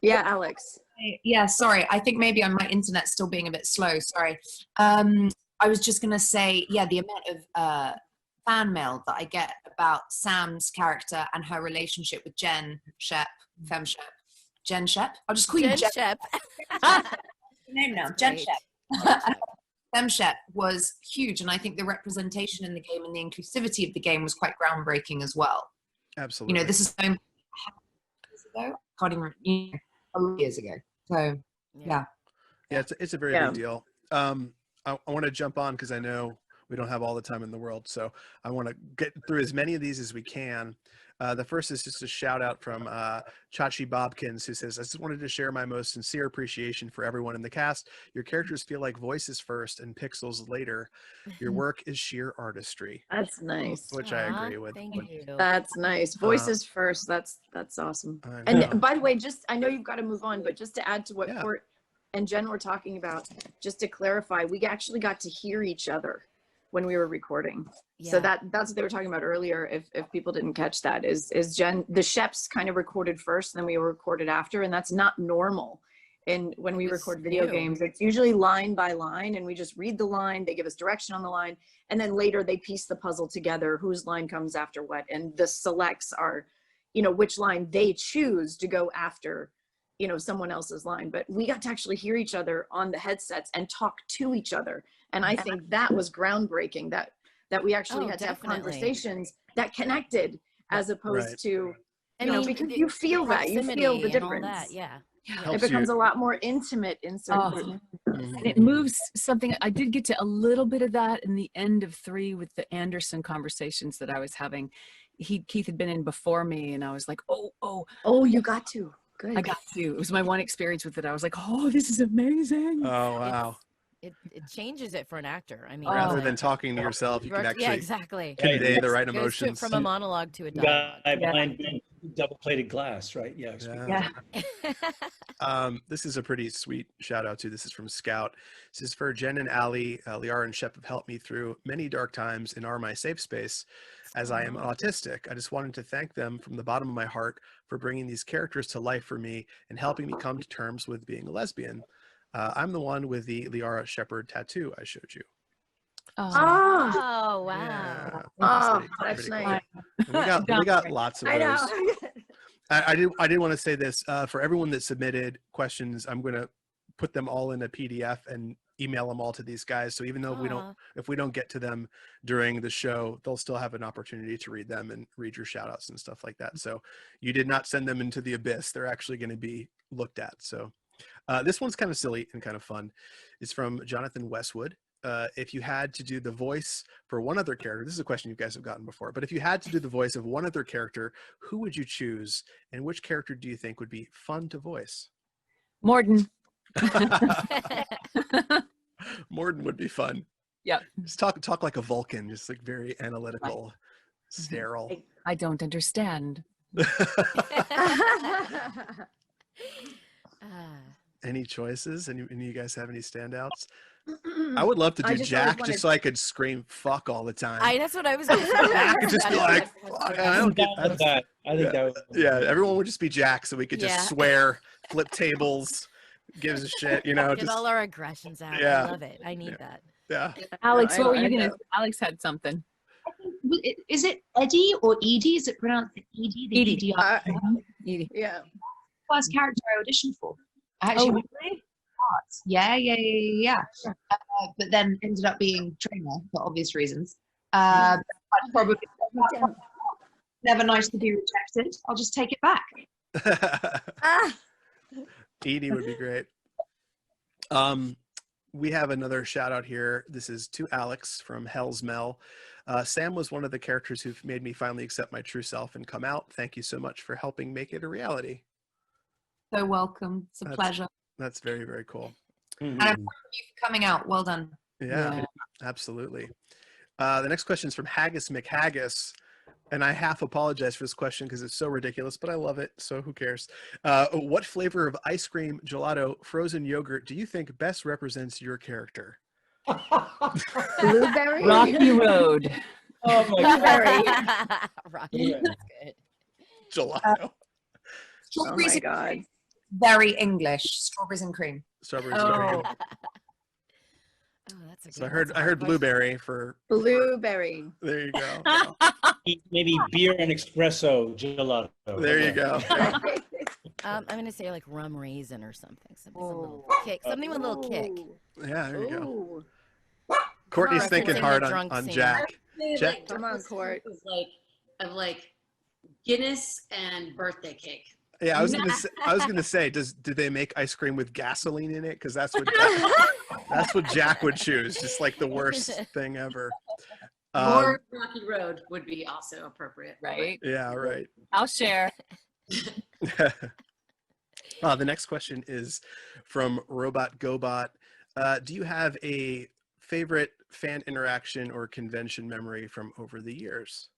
Yeah, Alix. Yeah, sorry. I think maybe on my internet still being a bit slow. Sorry. I was just gonna say, the amount of fan mail that I get about Sam's character and her relationship with Jen Shep, Fem Shep, Jen Shep. I'll just call you Jen Jen. Shep. Name now, That's Jen great. Shep. Fem Shep was huge, and I think the representation in the game and the inclusivity of the game was quite groundbreaking as well. Absolutely. You know, this is years ago. I can't even remember, a lot of years ago. So yeah. Yeah, it's a very big deal. I want to jump on because I know we don't have all the time in the world, so I want to get through as many of these as we can. The first is just a shout out from Chachi Bobkins, who says, I just wanted to share my most sincere appreciation for everyone in the cast. Your characters feel like voices first and pixels later. Your work is sheer artistry. That's nice. Which I agree with. Thank you. That's nice. Voices first. That's awesome. I know. And by the way, I know you've got to move on, but just to add to what Yeah. Court and Jen were talking about, just to clarify, we actually got to hear each other when we were recording. So that's what they were talking about earlier. If people didn't catch that, is Jen, the Sheps kind of recorded first, then we recorded after, and that's not normal. And when we record video games, it's usually line by line, and we just read the line, they give us direction on the line, and then later they piece the puzzle together, whose line comes after what, and the selects are, you know, which line they choose to go after, you know, someone else's line. But we got to actually hear each other on the headsets and talk to each other. And I think that was groundbreaking, that we actually had to have conversations that connected, as opposed to, you know, because you feel that, you feel the difference. It becomes a lot more intimate in certain and it moves something. I did get to a little bit of that in the end of 3 with the Anderson conversations that I was having. Keith had been in before me, and I was like, oh, you got to. Good. I got to. It was my one experience with it. I was like, oh, this is amazing. Oh, wow. It changes it for an actor. I mean, rather than talking to yourself, you can actually convey the right emotions. From a monologue to a dialogue. Behind double-plated glass, right? Yeah. This is a pretty sweet shout out too. This is from Scout. This is for Jen and Ali. Liara and Shep have helped me through many dark times and are my safe space, as I am autistic. I just wanted to thank them from the bottom of my heart for bringing these characters to life for me and helping me come to terms with being a lesbian. I'm the one with the Liara Shepherd tattoo I showed you. Oh, wow. Yeah, that's nice. Cool. We got lots of those. I did want to say this for everyone that submitted questions. I'm going to put them all in a PDF and email them all to these guys. So even though if we don't get to them during the show, they'll still have an opportunity to read them and read your shout outs and stuff like that. So you did not send them into the abyss. They're actually going to be looked at. So this one's kind of silly and kind of fun. It's from Jonathan Westwood. If you had to do the voice for one other character, this is a question you guys have gotten before, but if you had to do the voice of one other character, who would you choose, and which character do you think would be fun to voice? Morden. Morden would be fun. Yep. Just talk like a Vulcan, just like very analytical, sterile. I don't understand. Any choices? Any of you guys have any standouts? I would love to do Jack just so I could scream fuck all the time. That's what I was going to say. I could just be like, fuck, I don't get that. I think that would. Yeah, everyone would just be Jack so we could just swear, flip tables, gives a shit, you know. Get all our aggressions out. Yeah. I love it. I need that. Yeah. Alex, what were you going to Alex had something. Is it Eddie or Edie? Is it pronounced Edie? The Edie. Edie. Yeah. First character I auditioned for. I actually Yeah. But then ended up being Traynor for obvious reasons. But probably never nice to be rejected. I'll just take it back. Edie would be great. We have another shout out here. This is to Alix from Hell's Mel. Sam was one of the characters who made me finally accept my true self and come out. Thank you so much for helping make it a reality. So welcome. It's a pleasure. That's very, very cool. And I'm proud of you for coming out. Well done. Yeah. Absolutely. The next question is from Haggis McHaggis. And I half apologize for this question because it's so ridiculous, but I love it. So who cares? What flavor of ice cream, gelato, frozen yogurt do you think best represents your character? Blueberry? Rocky Road. Oh my God. Rocky. That's good. Gelato. Strawberries Oh my God. Very English. Strawberries and cream. Strawberries and cream. Oh, that's a So I good heard one. I heard blueberry for. Blueberry. There you go. Maybe beer and espresso gelato. There you go. Yeah. I'm gonna say like rum raisin or something. Something with a little Oh. kick. Something with a little kick. Yeah, there you go. Ooh. Courtney's Referencing thinking the hard drunk on scene. Jack. Say, Jack- like, Come on, Court. of like Guinness and birthday cake. Yeah, I was gonna say, do they make ice cream with gasoline in it? Because that's what Jack would choose. Just like the worst thing ever. Or Rocky Road would be also appropriate. Right. Yeah, right. I'll share. The next question is from Robot Gobot. Do you have a favorite fan interaction or convention memory from over the years?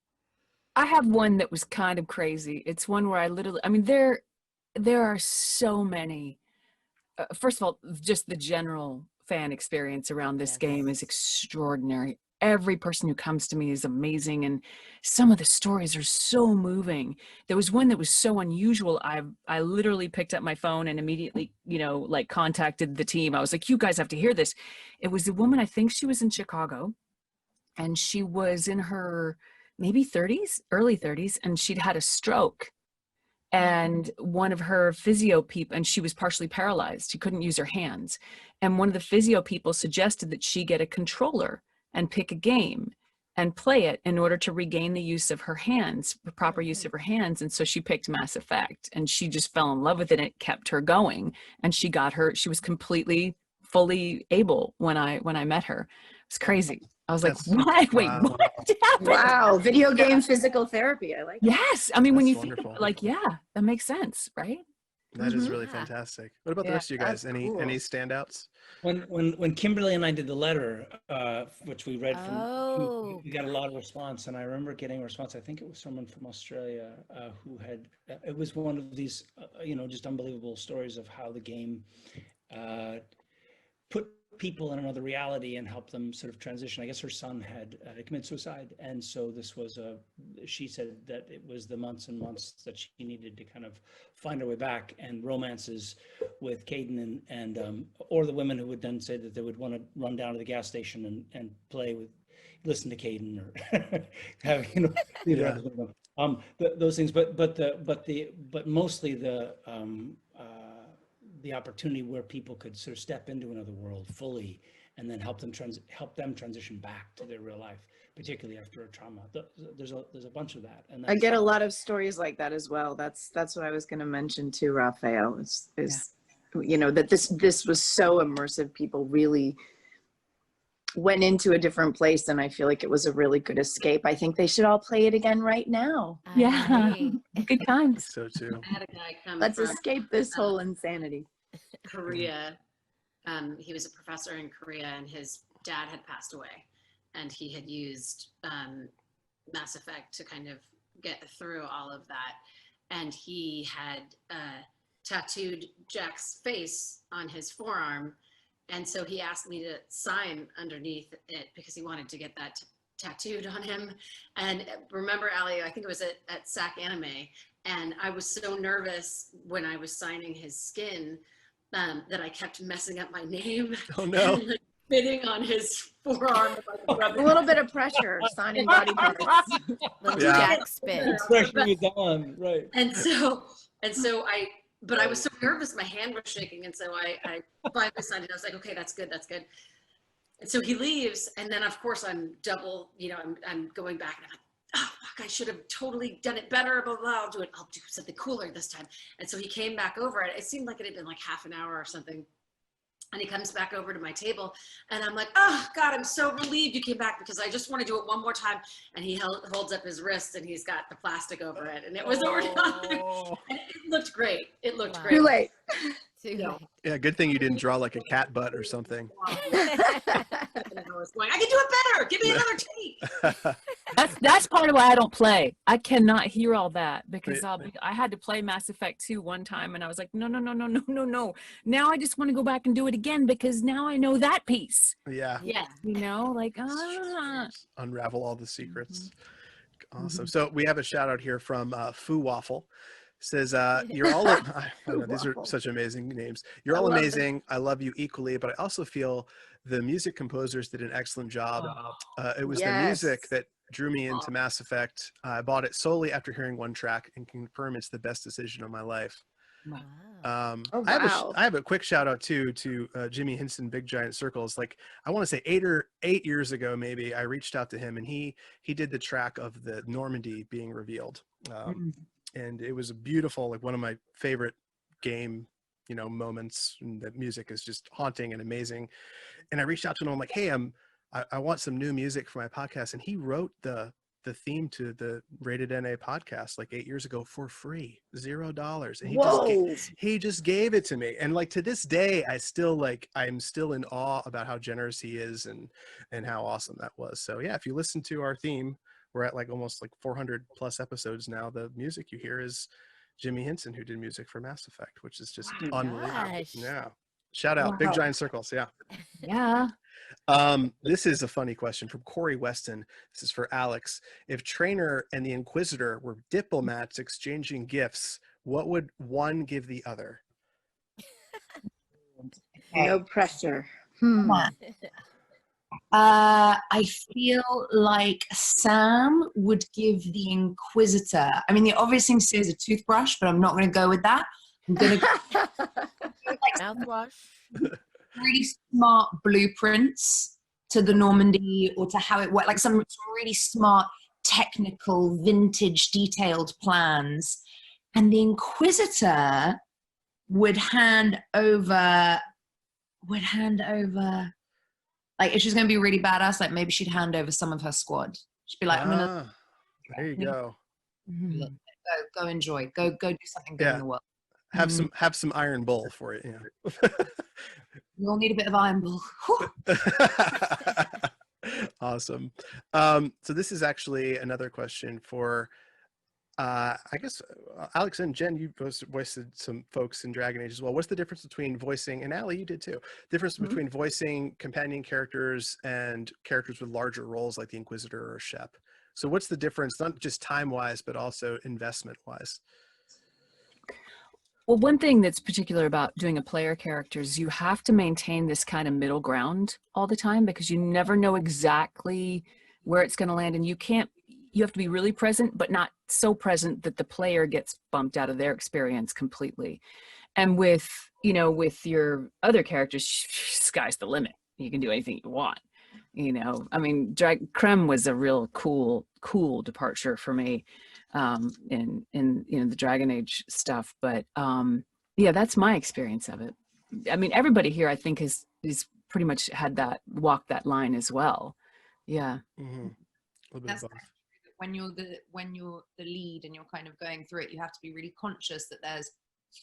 I have one that was kind of crazy. It's one where I mean, there are so many. First of all, just the general fan experience around this game is extraordinary. Every person who comes to me is amazing, and some of the stories are so moving. There was one that was so unusual. I literally picked up my phone and immediately, like contacted the team. I was like, "You guys have to hear this." It was a woman. I think she was in Chicago, and she was in her maybe 30s, early 30s, and she'd had a stroke. And one of her physio people, and she was partially paralyzed. She couldn't use her hands. And one of the physio people suggested that she get a controller and pick a game and play it in order to regain the use of her hands, the proper use of her hands. And so she picked Mass Effect, and she just fell in love with it, and it kept her going. And she was completely, fully able when I met her. It was crazy. I was like, what? Wait, Wow. what happened? Wow, video game physical therapy. I like it. Yes. I mean, when That's you think wonderful. about, like, yeah, that makes sense, right? That is Mhm. really Yeah. fantastic. What about the Yeah, rest of you guys? that's Any cool. standouts? When Kimberly and I did the letter, which we read from, Oh. we got a lot of response, and I remember getting a response. I think it was someone from Australia who had. It was one of these, just unbelievable stories of how the game put people in another reality and helped them sort of transition. I guess her son had committed suicide, and so this was she said that it was the months and months that she needed to kind of find her way back, and romances with Kaidan and or the women who would then say that they would want to run down to the gas station and listen to Kaidan or have Yeah. those things, but mostly the opportunity where people could sort of step into another world fully, and then help them transition back to their real life, particularly after a trauma. There's a bunch of that, and I get a lot of stories like that as well. That's what I was going to mention too, Raphael. Is that this was so immersive. People really went into a different place, and I feel like it was a really good escape. I think they should all play it again right now. I Yeah. agree. Good times. So too. I had a guy come Let's from escape this whole insanity. Korea. He was a professor in Korea, and his dad had passed away, and he had used Mass Effect to kind of get through all of that. And he had tattooed Jack's face on his forearm. And so he asked me to sign underneath it because he wanted to get that tattooed on him. And remember, Ali, I think it was at SAC Anime, and I was so nervous when I was signing his skin that I kept messing up my name. Oh no. And, like, spitting on his forearm. A little bit of pressure, signing body parts. Little Yeah. Jack spit. pressure is on, right? And so but I was so nervous, my hand was shaking. And so I finally signed it. I was like, okay, that's good. And so he leaves. And then of course I'm double, I'm going back, and I'm like, oh, fuck, I should have totally done it better, blah, blah, I'll do something cooler this time. And so he came back over, and it seemed like it had been like half an hour or something. And he comes back over to my table, and I'm like, oh God, I'm so relieved you came back, because I just want to do it one more time. And he holds up his wrist, and he's got the plastic over it, and it was already on there. And it looked great. It looked Wow. great. Too late. Too Yeah. late. Yeah, good thing you didn't draw like a cat butt or something. And I was going, I can do it better. Give me another take. That's part of why I don't play. I cannot hear all that, because Right. I had to play Mass Effect 2 one time, and I was like, no. Now I just want to go back and do it again, because now I know that piece. Yeah. Yes. Unravel all the secrets. Mm-hmm. Awesome. So we have a shout out here from Foo Waffle. Says, you're all, I know, these are such amazing names. You're all amazing. I love you equally, but I also feel the music composers did an excellent job. It was the music that drew me into Mass Effect. I bought it solely after hearing one track and confirm it's the best decision of my life. Wow. I have a quick shout out too to Jimmy Henson, Big Giant Circles. Like, I want to say 8 years ago, maybe, I reached out to him, and he did the track of the Normandy being revealed. And it was a beautiful, like one of my favorite game, moments. And the music is just haunting and amazing. And I reached out to him. I'm like, hey, I want some new music for my podcast. And he wrote the theme to the Rated NA podcast like 8 years ago for free, $0. And he just gave it to me. And like, to this day, I'm still in awe about how generous he is and how awesome that was. So yeah, if you listen to our theme, we're at like almost like 400 plus episodes now. The music you hear is Jimmy Henson, who did music for Mass Effect, which is just unbelievable. Gosh. Yeah. Shout out. Big Giant Circles. Yeah. Yeah. This is a funny question from Corey Weston. This is for Alix. If Traynor and the Inquisitor were diplomats exchanging gifts, what would one give the other? No pressure. Come on. I feel like Sam would give the Inquisitor. I mean, the obvious thing to say is a toothbrush, but I'm not going to go with that. I'm going to go like Mouthwash. really smart blueprints to the Normandy, or to how it worked, like some really smart, technical, vintage, detailed plans. And the Inquisitor would hand over, like, if she's going to be really badass, like maybe she'd hand over some of her squad. She'd be like, I'm going to. There you go. Go enjoy. Go do something good in the world. Have some Iron Bull for it. Yeah. You'll need a bit of Iron Bull. Awesome. So this is actually another question for, I guess, Alix and Jen, you both voiced some folks in Dragon Age as well. What's the difference between voicing, and Ali, you did too, difference between voicing companion characters and characters with larger roles like the Inquisitor or Shep? So what's the difference, not just time-wise, but also investment-wise? Well, one thing that's particular about doing a player character is you have to maintain this kind of middle ground all the time, because you never know exactly where it's going to land, and you have to be really present, but not so present that the player gets bumped out of their experience completely. And with your other characters, sky's the limit. You can do anything you want. I mean, Krem was a real cool departure for me in the Dragon Age stuff. But yeah, that's my experience of it. I mean, everybody here, I think, is pretty much walked that line as well. Yeah. Mm-hmm. A little bit of both. When you're the lead and you're kind of going through it, you have to be really conscious that there's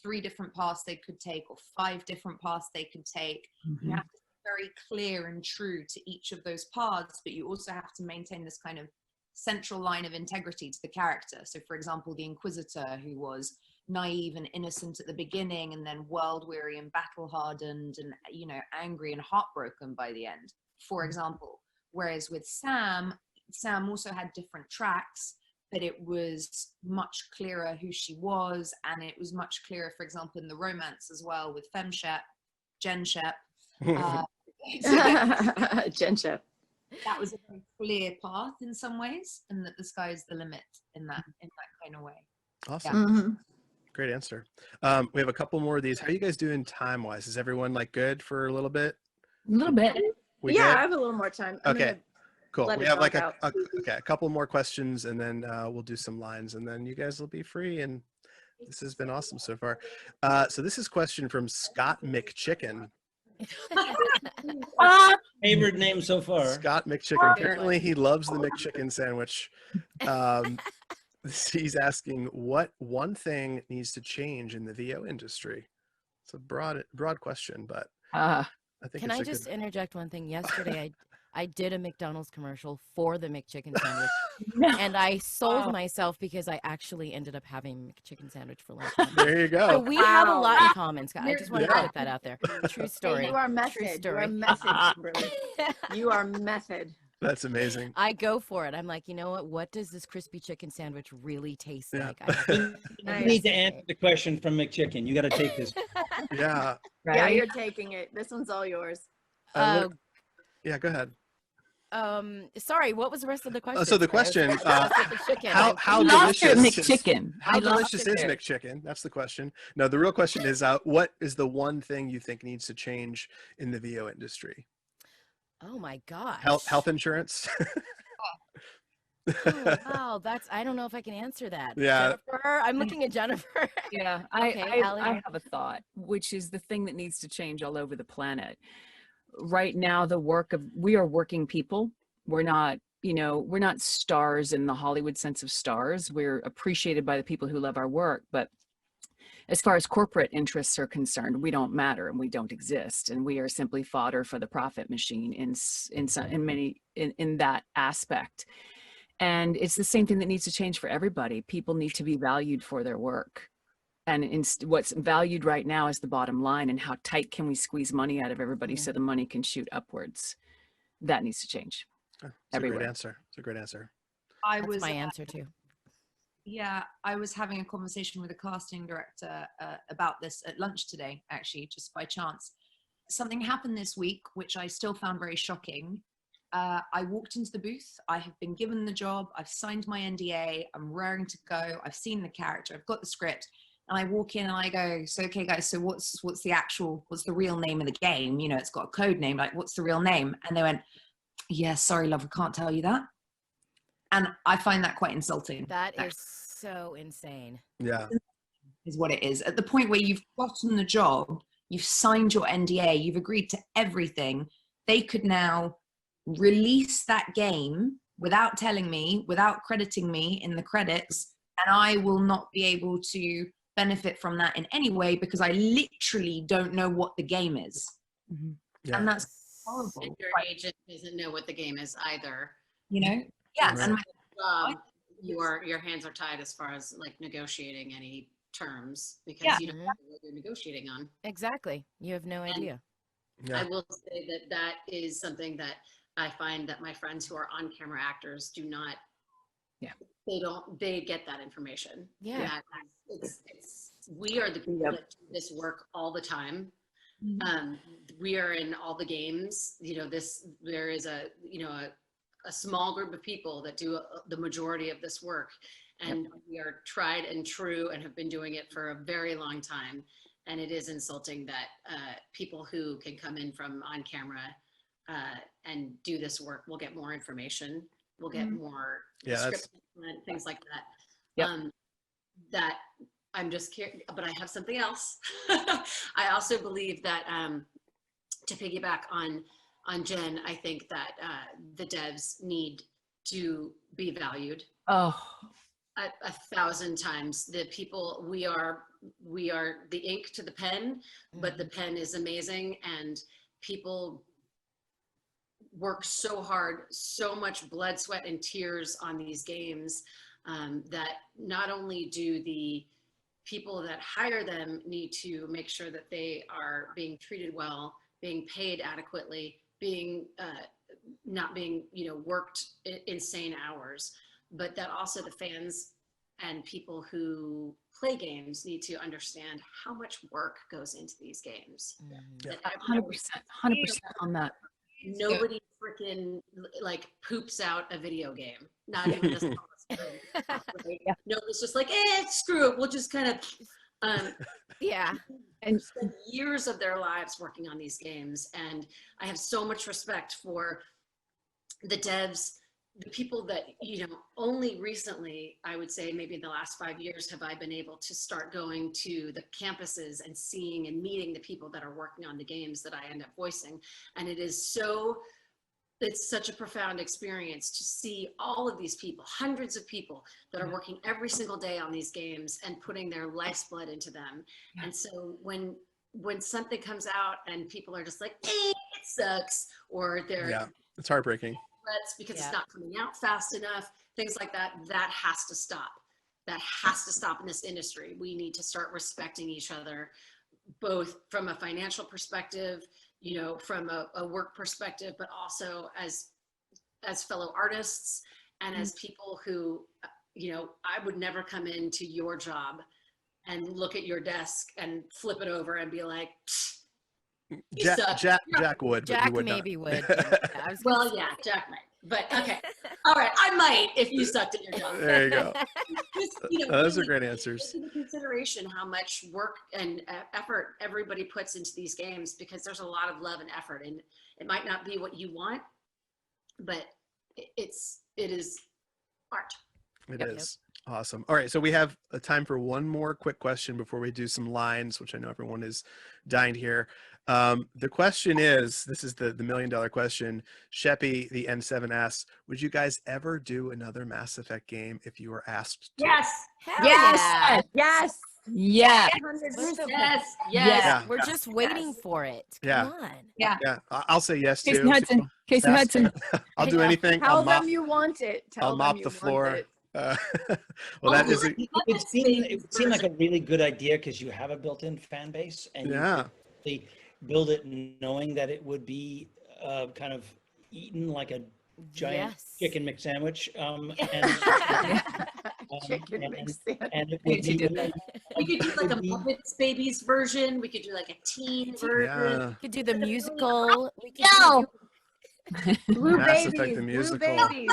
3 different paths they could take, or 5 different paths they could take. You have to be very clear and true to each of those paths, but you also have to maintain this kind of central line of integrity to the character. So for example, the Inquisitor, who was naive and innocent at the beginning, and then world weary and battle hardened, and angry and heartbroken by the end, for example. Whereas with Sam also had different tracks, but it was much clearer who she was, and it was much clearer, for example, in the romance as well, with Jen Shep. Jen Shep. That was a very clear path in some ways, and that the sky is the limit in that kind of way. Awesome. Great answer. We have a couple more of these. How are you guys doing time-wise? Is everyone like good for a little bit? A little bit. I have a little more time. Okay. Cool. We have like a couple more questions, and then we'll do some lines, and then you guys will be free. And this has been awesome so far. So this is a question from Scott McChicken. Favorite name so far. Scott McChicken. Apparently he loves the McChicken sandwich. He's asking, what one thing needs to change in the VO industry? It's a broad question, but I think. Can I just interject one thing? Yesterday, I did a McDonald's commercial for the McChicken sandwich, and I sold myself because I actually ended up having a McChicken sandwich for lunch. There you go. So we have a lot in common, Scott. I just wanted to put that out there. True story. You are method. True story. You are method, Kimberly. You are method. That's amazing. I go for it. I'm like, you know what does this crispy chicken sandwich really taste Yeah. like? You need to answer the question from McChicken. You got to take this. Yeah. Yeah, Right? you're taking it. This one's all yours. Yeah, go ahead. Sorry, what was the rest of the question? So the Sorry, I was question, obsessed with the chicken. how Lost your delicious McChicken. how I lost delicious it is there. McChicken? That's the question. No, the real question is, what is the one thing you think needs to change in the VO industry? Oh my gosh. Health insurance? Oh, wow, I don't know if I can answer that. Yeah. Jennifer, I'm looking at Jennifer. Yeah, Okay, Allie. I have a thought, which is the thing that needs to change all over the planet. Right now, we are working people. We're not, we're not stars in the Hollywood sense of stars. We're appreciated by the people who love our work, but as far as corporate interests are concerned, we don't matter and we don't exist, and we are simply fodder for the profit machine in that aspect. And it's the same thing that needs to change for everybody. People need to be valued for their work. And what's valued right now is the bottom line, and how tight can we squeeze money out of everybody so the money can shoot upwards. That needs to change. It's everywhere. a great answer. It's a great answer. That's my answer too. Yeah, I was having a conversation with a casting director about this at lunch today, actually, just by chance. Something happened this week, which I still found very shocking. I walked into the booth. I have been given the job. I've signed my NDA. I'm raring to go. I've seen the character. I've got the script. And I walk in and I go, so, okay, guys, so what's the real name of the game? It's got a code name. Like, what's the real name? And they went, yeah, sorry, love, we can't tell you that. And I find that quite insulting. That is so insane. Yeah. Is what it is. At the point where you've gotten the job, you've signed your NDA, you've agreed to everything, they could now release that game without telling me, without crediting me in the credits, and I will not be able to benefit from that in any way because I literally don't know what the game is. Mm-hmm. Yeah. And that's horrible. And your agent doesn't know what the game is either. Yeah. Right. And Your hands are tied as far as like negotiating any terms because you don't know what you're negotiating on. Exactly. You have no idea. Yeah. I will say that is something that I find that my friends who are on-camera actors do not. Yeah. They get that information. Yeah. We are the people that do this work all the time. Mm-hmm. We are in all the games. There is a small group of people that do the majority of this work, and we are tried and true and have been doing it for a very long time. And it is insulting that people who can come in from on camera and do this work will get more information. We'll get more script, things like that. Yep. That I'm just curious, but I have something else. I also believe that to piggyback on Jen, I think that the devs need to be valued. Oh, 1,000 times. The people, we are the ink to the pen, but the pen is amazing, and people work so hard, so much blood, sweat, and tears on these games that not only do the people that hire them need to make sure that they are being treated well, being paid adequately, being not being worked insane hours, but that also the fans and people who play games need to understand how much work goes into these games. Yeah. 100% on that. Nobody freaking like poops out a video game. Not even the smallest thing. Right? No, it's just like, screw it. We'll just kind of and spend years of their lives working on these games. And I have so much respect for the devs, the people that, only recently, I would say maybe in the last 5 years, have I been able to start going to the campuses and seeing and meeting the people that are working on the games that I end up voicing. And it's such a profound experience to see all of these people, hundreds of people that are working every single day on these games and putting their life's blood into them. Yeah. And so when something comes out and people are just like, it sucks, or it's heartbreaking. Because it's not coming out fast enough, things like that, that has to stop. That has to stop in this industry. We need to start respecting each other, both from a financial perspective, from a work perspective, but also as as fellow artists and as people who, you know, I would never come into your job and look at your desk and flip it over and be like, you suck. Jack would, but you Jack would maybe not. would. Yeah, I was gonna Well, yeah, Jack might. But okay. All right. I might if you sucked at your job. There you go. Just, you know, Those are really great answers. take into consideration how much work and effort everybody puts into these games, because there's a lot of love and effort, and it might not be what you want, but it is art. It is. Awesome. All right. So we have a time for one more quick question before we do some lines, which I know everyone is dying to hear. The question is, this is the $1 million question. Sheppy, the N7 asks, would you guys ever do another Mass Effect game if you were asked to? Yes. Hell Yes. yeah. Yes. Yeah. 100%. Yes. Yeah. We're just waiting for it. Yeah. Come on. Yeah. I'll say yes Casey too. Hudson. Casey Hudson. I'll do anything. Tell I'll mop, them you want it. Tell I'll them mop you the want floor. it. Well, that is. It would seem like a really good idea because you have a built-in fan base, and Yeah. you could really build it knowing that it would be kind of eaten like a giant Yes. chicken McSandwich. Chicken and- mix sandwich. and it would You be did that. We could do like a would be- Muppets Babies version. We could do like a teen version. Yeah. We could do the musical. We could No. do Blue Mass Effect, babies. the Blue musical. babies.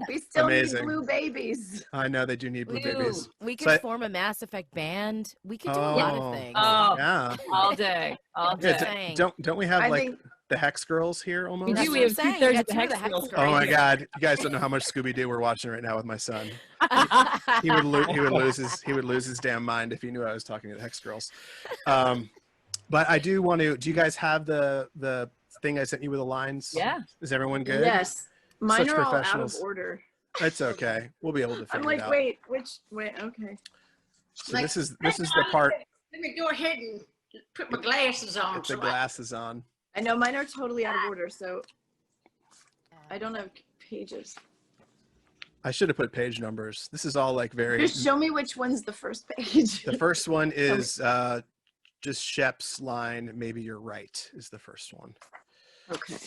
We still Amazing. need blue babies. I know they do need blue babies. We could So I- form a Mass Effect band. We could do a lot Oh. of things. Oh, Yeah. all day. All Yeah, day. Saying. don't we have I like think the Hex Girls here We almost? That's do. what We I'm have saying. 2/3 You of the got two Hex of the Hex Girls. Girls. Oh my Right. God! You guys don't know how much Scooby Doo we're watching right now with my son. He would lose his damn mind if he knew I was talking to the Hex Girls. But I do want to. Do you guys have the thing I sent you with the lines? Yeah. Is everyone good? Yes. Mine Such are all out of professionals. order. It's okay. We'll be able to I'm figure like, it out. wait, okay. So this is the part. Let me go ahead and put my glasses on. Get the so I- glasses on. I know mine are totally out of order, so I don't have pages. I should have put page numbers. This is all like very. Just show me which one's the first page. The first one is just Shep's line. Maybe you're right. Is the first one. Okay.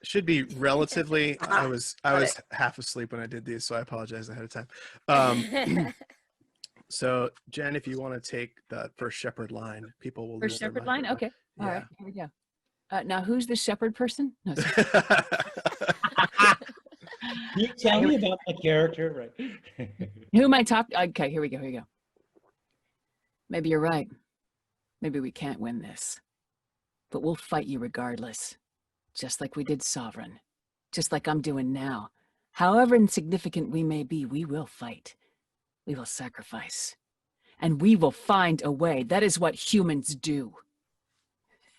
Should be relatively. I was half asleep when I did these, so I apologize ahead of time. So Jen, if you want to take the first shepherd line, people will. First lose their shepherd mind. line? Okay. All Yeah. right. Here we go. Now, who's the shepherd person? No, sorry. Can you tell me about my character? Right. Who am I talking? Okay, here we go. Here we go. Maybe you're right. Maybe we can't win this. But we'll fight you regardless. Just like we did Sovereign. Just like I'm doing now. However insignificant we may be, we will fight. We will sacrifice. And we will find a way. That is what humans do.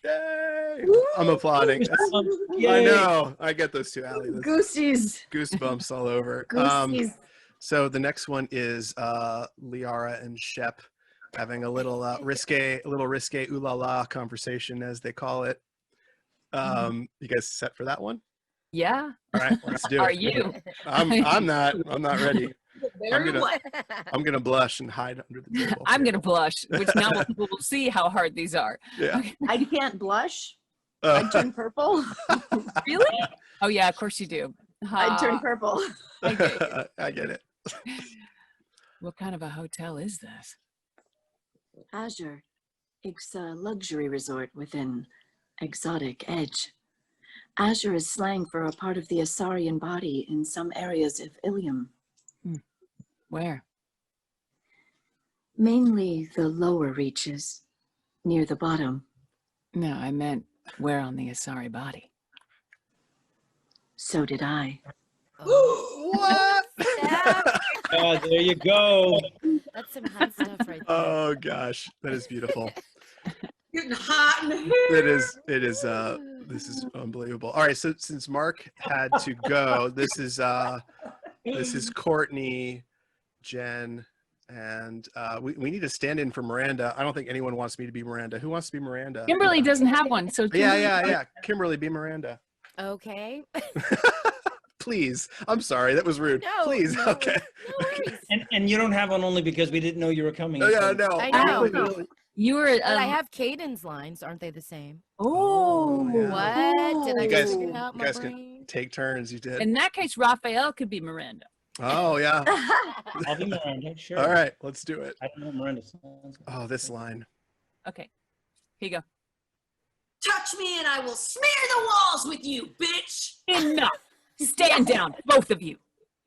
Yay! I'm applauding. I Yay. know. I get those two, Allie. That's Goosies. goosebumps all over. Goosies. So the next one is Liara and Shep having a little risque ooh la la conversation, as they call it. You guys set for that one? Yeah. All right, let's do it. Are you? I'm not ready. Very well. I'm gonna blush and hide under the table. I'm going to blush, which now people will see how hard these are. Yeah. I can't blush. I turn purple. Really? Oh, yeah, of course you do. I turn purple. Okay. I get it. What kind of a hotel is this? Azure. It's a luxury resort with an exotic edge. Azure is slang for a part of the Asarian body in some areas of Ilium. Where? Mainly the lower reaches, near the bottom. No, I meant where on the Asari body. So did I. What? Oh, there you go. That's some hot stuff right there. Oh gosh, that is beautiful. Getting hot in here. It is this is unbelievable. All right, so since Mark had to go, this is Courtney, Jen, and we need a stand-in for Miranda. I don't think anyone wants me to be Miranda. Who wants to be Miranda? Kimberly doesn't have one, so Yeah. Kimberly, be Miranda. Okay. Please. I'm sorry, that was rude. No, Please. no, Okay. No worries. And you don't have one only because we didn't know you were coming. Oh, yeah, so- no. I know. Really. You were. But I have Kaidan's lines. Aren't they the same? Oh. Yeah. What? Did I You just guys- figure it out in you my guys can- brain? Take turns. You did. In that case, Raphael could be Miranda. Oh yeah. I'll be Miranda, sure. All right, let's do it. I don't know what Miranda sounds like. Oh, this line. Okay, here you go. Touch me and I will smear the walls with you, bitch. Enough. Stand down, both of you.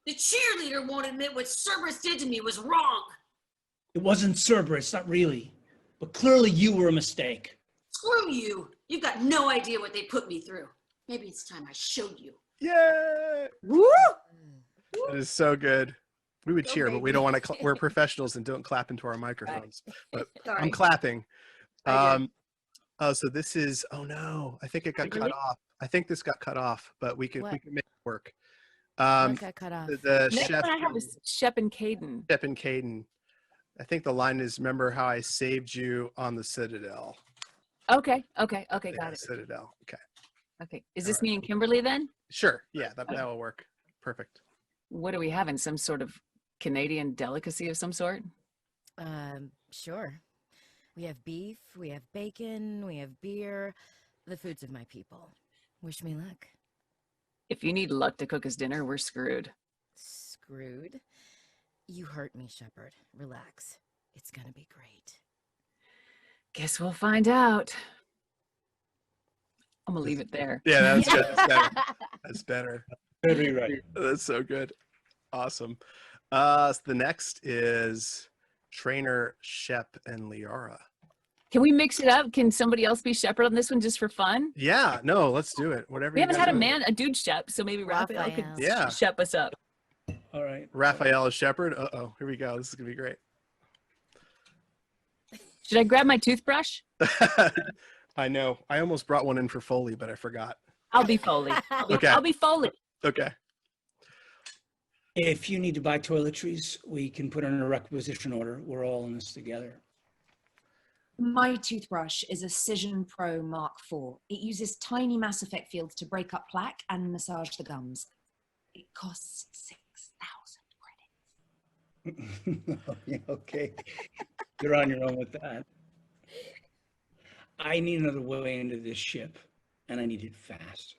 The cheerleader won't admit what Cerberus did to me was wrong. It wasn't Cerberus, not really. But clearly you were a mistake. Screw you. You've got no idea what they put me through. Maybe it's time I showed you. Yay! Woo! It is so good. We would cheer, but we don't want to. We're professionals and don't clap into our microphones. But Sorry. I'm clapping. I did. Oh, so this is. Oh no, I think it got cut off. I think this got cut off, but we can What? make it work. What got cut off? The Next chef, one I have is Shep and Kaidan. Shep and Kaidan. I think the line is, "Remember how I saved you on the Citadel." Okay, got Yeah, it. Citadel. Okay. Okay, is this me and Kimberly then? Sure. Yeah, that will work. Perfect. What are we having? Some sort of Canadian delicacy of some sort? Sure. We have beef, we have bacon, we have beer, the foods of my people. Wish me luck. If you need luck to cook us dinner, we're screwed. Screwed? You hurt me, Shepherd. Relax. It's gonna be great. Guess we'll find out. I'm gonna leave it there. Yeah, that's good. That's better. That's better. Very right. That's so good. Awesome. So the next is Traynor, Shep, and Liara. Can we mix it up? Can somebody else be Shepherd on this one just for fun? Yeah, no, let's do it. Whatever. We you haven't guys had want. a dude Shep, so maybe Raphael could Raphael. Yeah. Shep us up. All right. Raphael is Shepherd. Uh-oh, here we go. This is gonna be great. Should I grab my toothbrush? I know. I almost brought one in for Foley, but I forgot. I'll be Foley. Okay. I'll be Foley. Okay. If you need to buy toiletries, we can put in a requisition order. We're all in this together. My toothbrush is a Cision Pro Mark IV. It uses tiny Mass Effect fields to break up plaque and massage the gums. It costs 6,000 credits. Okay. You're on your own with that. I need another way into this ship, and I need it fast.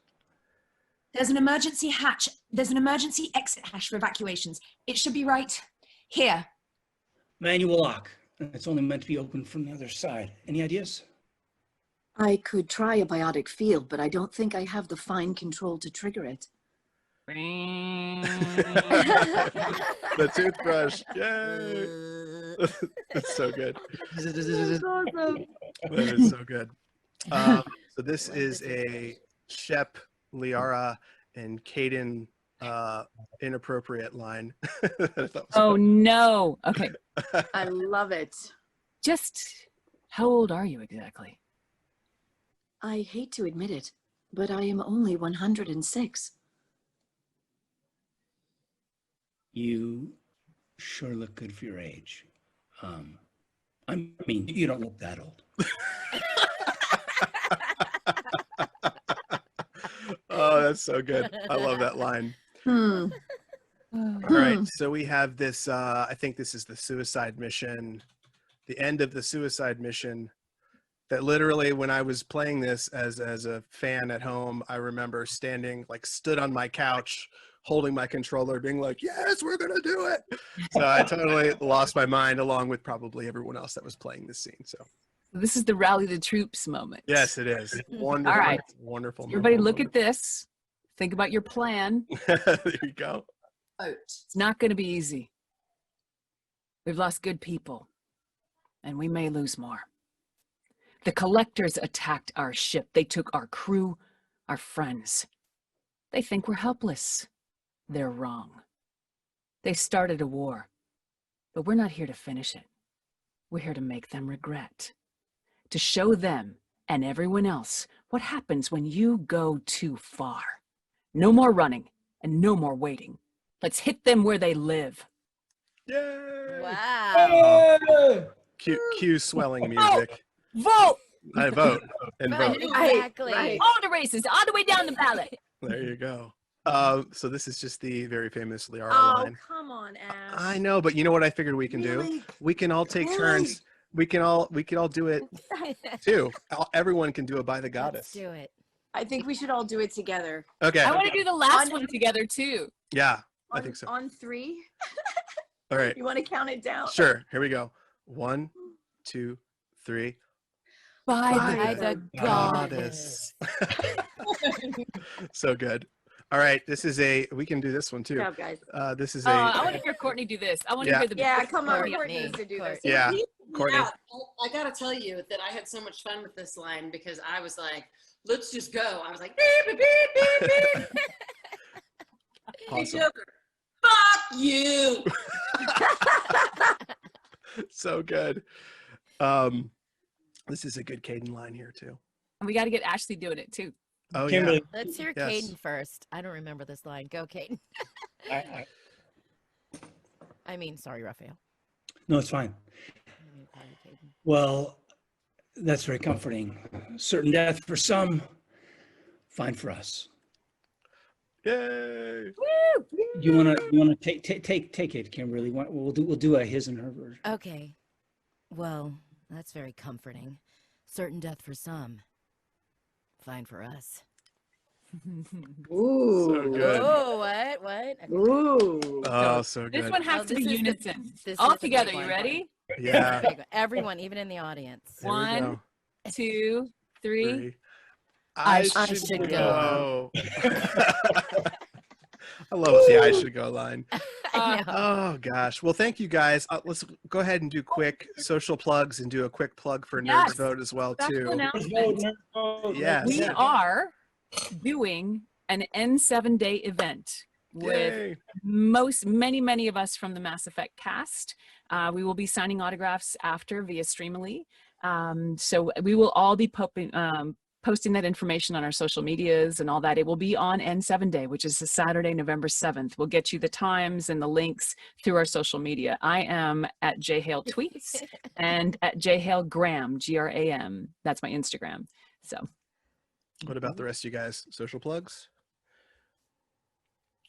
There's an emergency hatch. There's an emergency exit hatch for evacuations. It should be right here. Manual lock. It's only meant to be opened from the other side. Any ideas? I could try a biotic field, but I don't think I have the fine control to trigger it. The toothbrush. Yay. That's so good. That is so good. So this is a Shep, Liara, and Kaidan inappropriate line. I thought was Oh funny. no. Okay. I love it. Just how old are you exactly? I hate to admit it, but I am only 106. You sure look good for your age. I mean, you don't look that old. Oh, that's so good. I love that line. Hmm. All right, so we have this, I think this is the suicide mission, the end of the suicide mission, that literally when I was playing this as a fan at home, I remember standing, like stood on my couch, holding my controller, being like, yes, we're gonna do it. So I totally lost my mind along with probably everyone else that was playing this scene, so. This is the rally the troops moment. Yes, it is. Wonderful, All right. wonderful. Everybody look at this. Think about your plan. There you go. Vote. It's not going to be easy. We've lost good people, and we may lose more. The collectors attacked our ship. They took our crew, our friends. They think we're helpless. They're wrong. They started a war, but we're not here to finish it. We're here to make them regret, to show them and everyone else what happens when you go too far. No more running and no more waiting. Let's hit them where they live. Yay! Wow. Cue swelling music. Vote! I vote and vote. Exactly. Right. All the races, all the way down the ballot. There you go. So this is just the very famous Liara Oh, line. come on, Ash. I know, but you know what I figured we can do? We can all take turns. We can all do it too. Everyone can do it by the Let's goddess. do it. I think we should all do it together. Okay. I want to do the last On- one together too. Yeah, I On- think so. On 3. All right. You want to count it down? Sure. Here we go. 1, 2, 3. By the goddess. So good. All right. We can do this one too. Good job, guys. This is I want to hear Courtney do this. I want to Yeah. hear the Yeah, come on, Courtney. Courtney needs to do this. Yeah. Courtney. Yeah, I gotta tell you that I had so much fun with this line because I was like, let's just go. I was like, beep, beep, beep, beep, beep. Hey, Awesome. Joker, fuck you. So good. This is a good Kaidan line here too. And we got to get Ashley doing it too. Oh Kimberly, Let's hear Yes. Kaidan first. I don't remember this line. Go, Kaidan. I mean, sorry, Raphael. no, it's fine. Well, that's very comforting. Certain death for some, fine for us. yeah. Yay. You wanna take it, Kimberly. We'll do a his and her version. Okay. Well, that's very comforting. Certain death for some, fine for us. Ooh. So good. Oh, what? What? Okay. Ooh. Oh, so This good. one has Oh, to be this is the- unison. this All is the together. big You one. ready? Yeah. Big one. Everyone, even in the audience. Here we One, go. 2, 3. 3. I should go. I love the I should go line. I know. Oh gosh. Well, thank you guys. Let's go ahead and do quick social plugs and do a quick plug for Yes. Nerds Vote as well Special too. announcement. Yes. We are doing an N7 day event with Yay. many of us from the Mass Effect cast. We will be signing autographs after via Streamily. So we will all be posting that information on our social medias and all that. It will be on N7 Day, which is a Saturday, November 7th. We'll get you the times and the links through our social media. I am at JHale Tweets and at JHale Graham, Gram. That's my Instagram. So. What about the rest of you guys? Social plugs?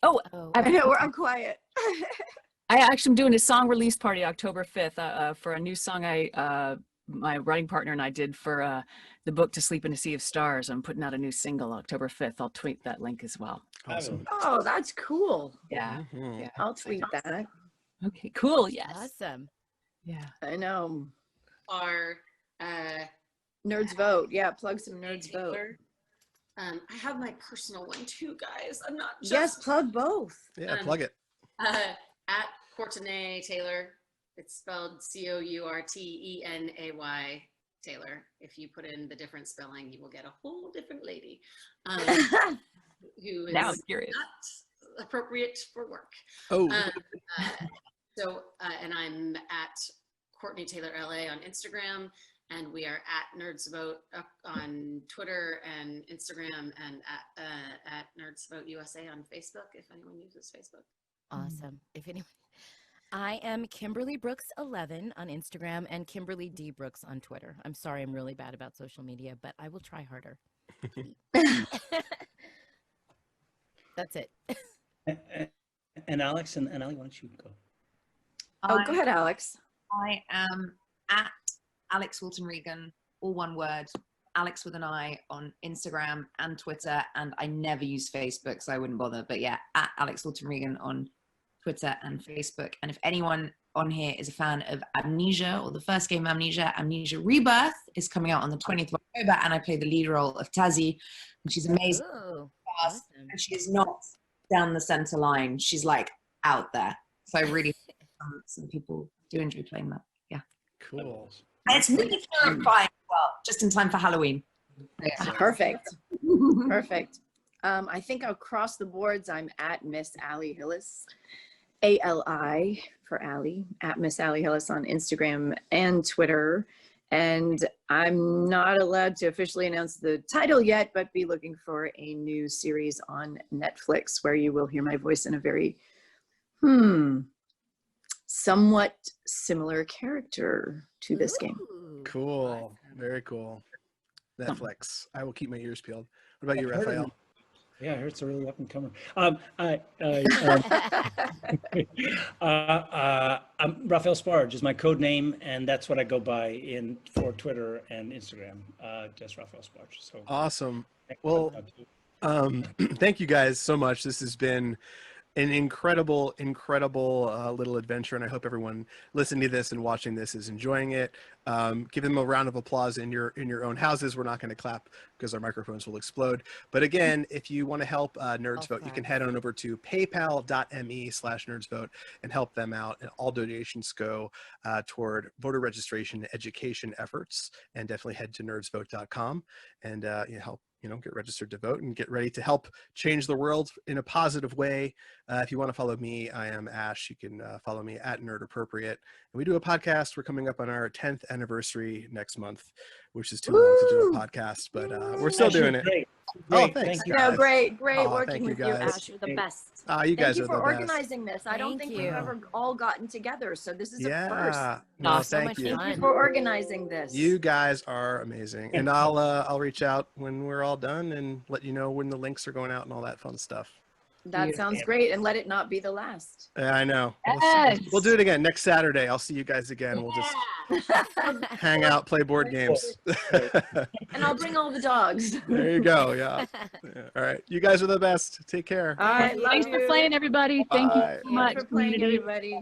Oh, Oh, I know, I'm quiet. I actually am doing a song release party October 5th for a new song my writing partner and I did for the book To Sleep in a Sea of Stars. I'm putting out a new single October 5th. I'll tweet that link as well. Awesome. Oh, that's cool. Yeah. Mhm. Yeah. I'll tweet that. Okay, cool. Yes. awesome. Yeah. I know. Our Nerds Vote. Yeah, plug some Nerds Vote. Taylor. I have my personal one too, guys. I'm not just Yes, plug both. Yeah, plug it. at Courtenay Taylor. It's spelled Courtenay Taylor. If you put in the different spelling, you will get a whole different lady who is Now I'm curious. not appropriate for work. Oh, And I'm at Courtenay Taylor LA on Instagram, and we are at Nerds Vote on Twitter and Instagram, and at Nerds Vote USA on Facebook, if anyone uses Facebook. Awesome. If anyone, I am Kimberly Brooks 11 on Instagram and Kimberly D Brooks on Twitter. I'm sorry, I'm really bad about social media, but I will try harder. That's it. And Alex and Ali, why don't you go? Oh, go ahead, Alex. I am at Alix Wilton Regan, all one word, Alex with an I on Instagram and Twitter, and I never use Facebook, so I wouldn't bother. But yeah, at Alix Wilton Regan on Twitter and Facebook. And if anyone on here is a fan of Amnesia or the first game of Amnesia, Amnesia Rebirth is coming out on the 20th of October, and I play the lead role of Tazzy, and she's amazing. Ooh, Fast, awesome. and she is not down the center line. She's like out there. So I really some people do enjoy playing that. Yeah. cool. And it's really terrifying as well, just in time for Halloween. Yeah. Perfect. Perfect. I think I'll cross the boards. I'm at Miss Ali Hillis, ALI for Ali, at Miss Ali Hillis on Instagram and Twitter. And I'm not allowed to officially announce the title yet, but be looking for a new series on Netflix where you will hear my voice in a very, somewhat similar character to this game. Ooh, Cool. awesome. Very cool. Netflix. I will keep my ears peeled. What about you, Raphael? Yeah, I heard it's a really up and comer. Raphael Sbarge is my code name, and that's what I go by for Twitter and Instagram. Just Raphael Sbarge. So Awesome. Well, thank you guys so much. This has been an incredible little adventure, and I hope everyone listening to this and watching this is enjoying it. Give them a round of applause in your own houses. We're not going to clap because our microphones will explode. But again, if you want to help Nerds Vote, you can head on over to paypal.me/nerdsvote and help them out. And all donations go toward voter registration and education efforts. And definitely head to nerdsvote.com and help get registered to vote and get ready to help change the world in a positive way. If you want to follow me, I am Ash. You can follow me at Nerd Appropriate. And we do a podcast. We're coming up on our 10th anniversary next month, which is too long to do a podcast, but we're still doing it. Great. Oh, thanks. Thank you. No, great Oh, working thank you with you, guys. Ash. You're the best. You guys Thank you are for the best. organizing this. I don't Thank think we've you. ever all gotten together, so this is a Yeah. first. No, So thank much you. fun. Thank you for organizing this. You guys are amazing. And I'll reach out when we're all done and let you know when the links are going out and all that fun stuff. That sounds great, and let it not be the last. Yeah, I know. Yes. We'll do it again next Saturday. I'll see you guys again. We'll just hang out, play board games. And I'll bring all the dogs. There you go. Yeah. All right. You guys are the best. Take care. All right, love Thanks you. for playing, everybody. Thank you Bye. so much. Thanks for playing, community. everybody.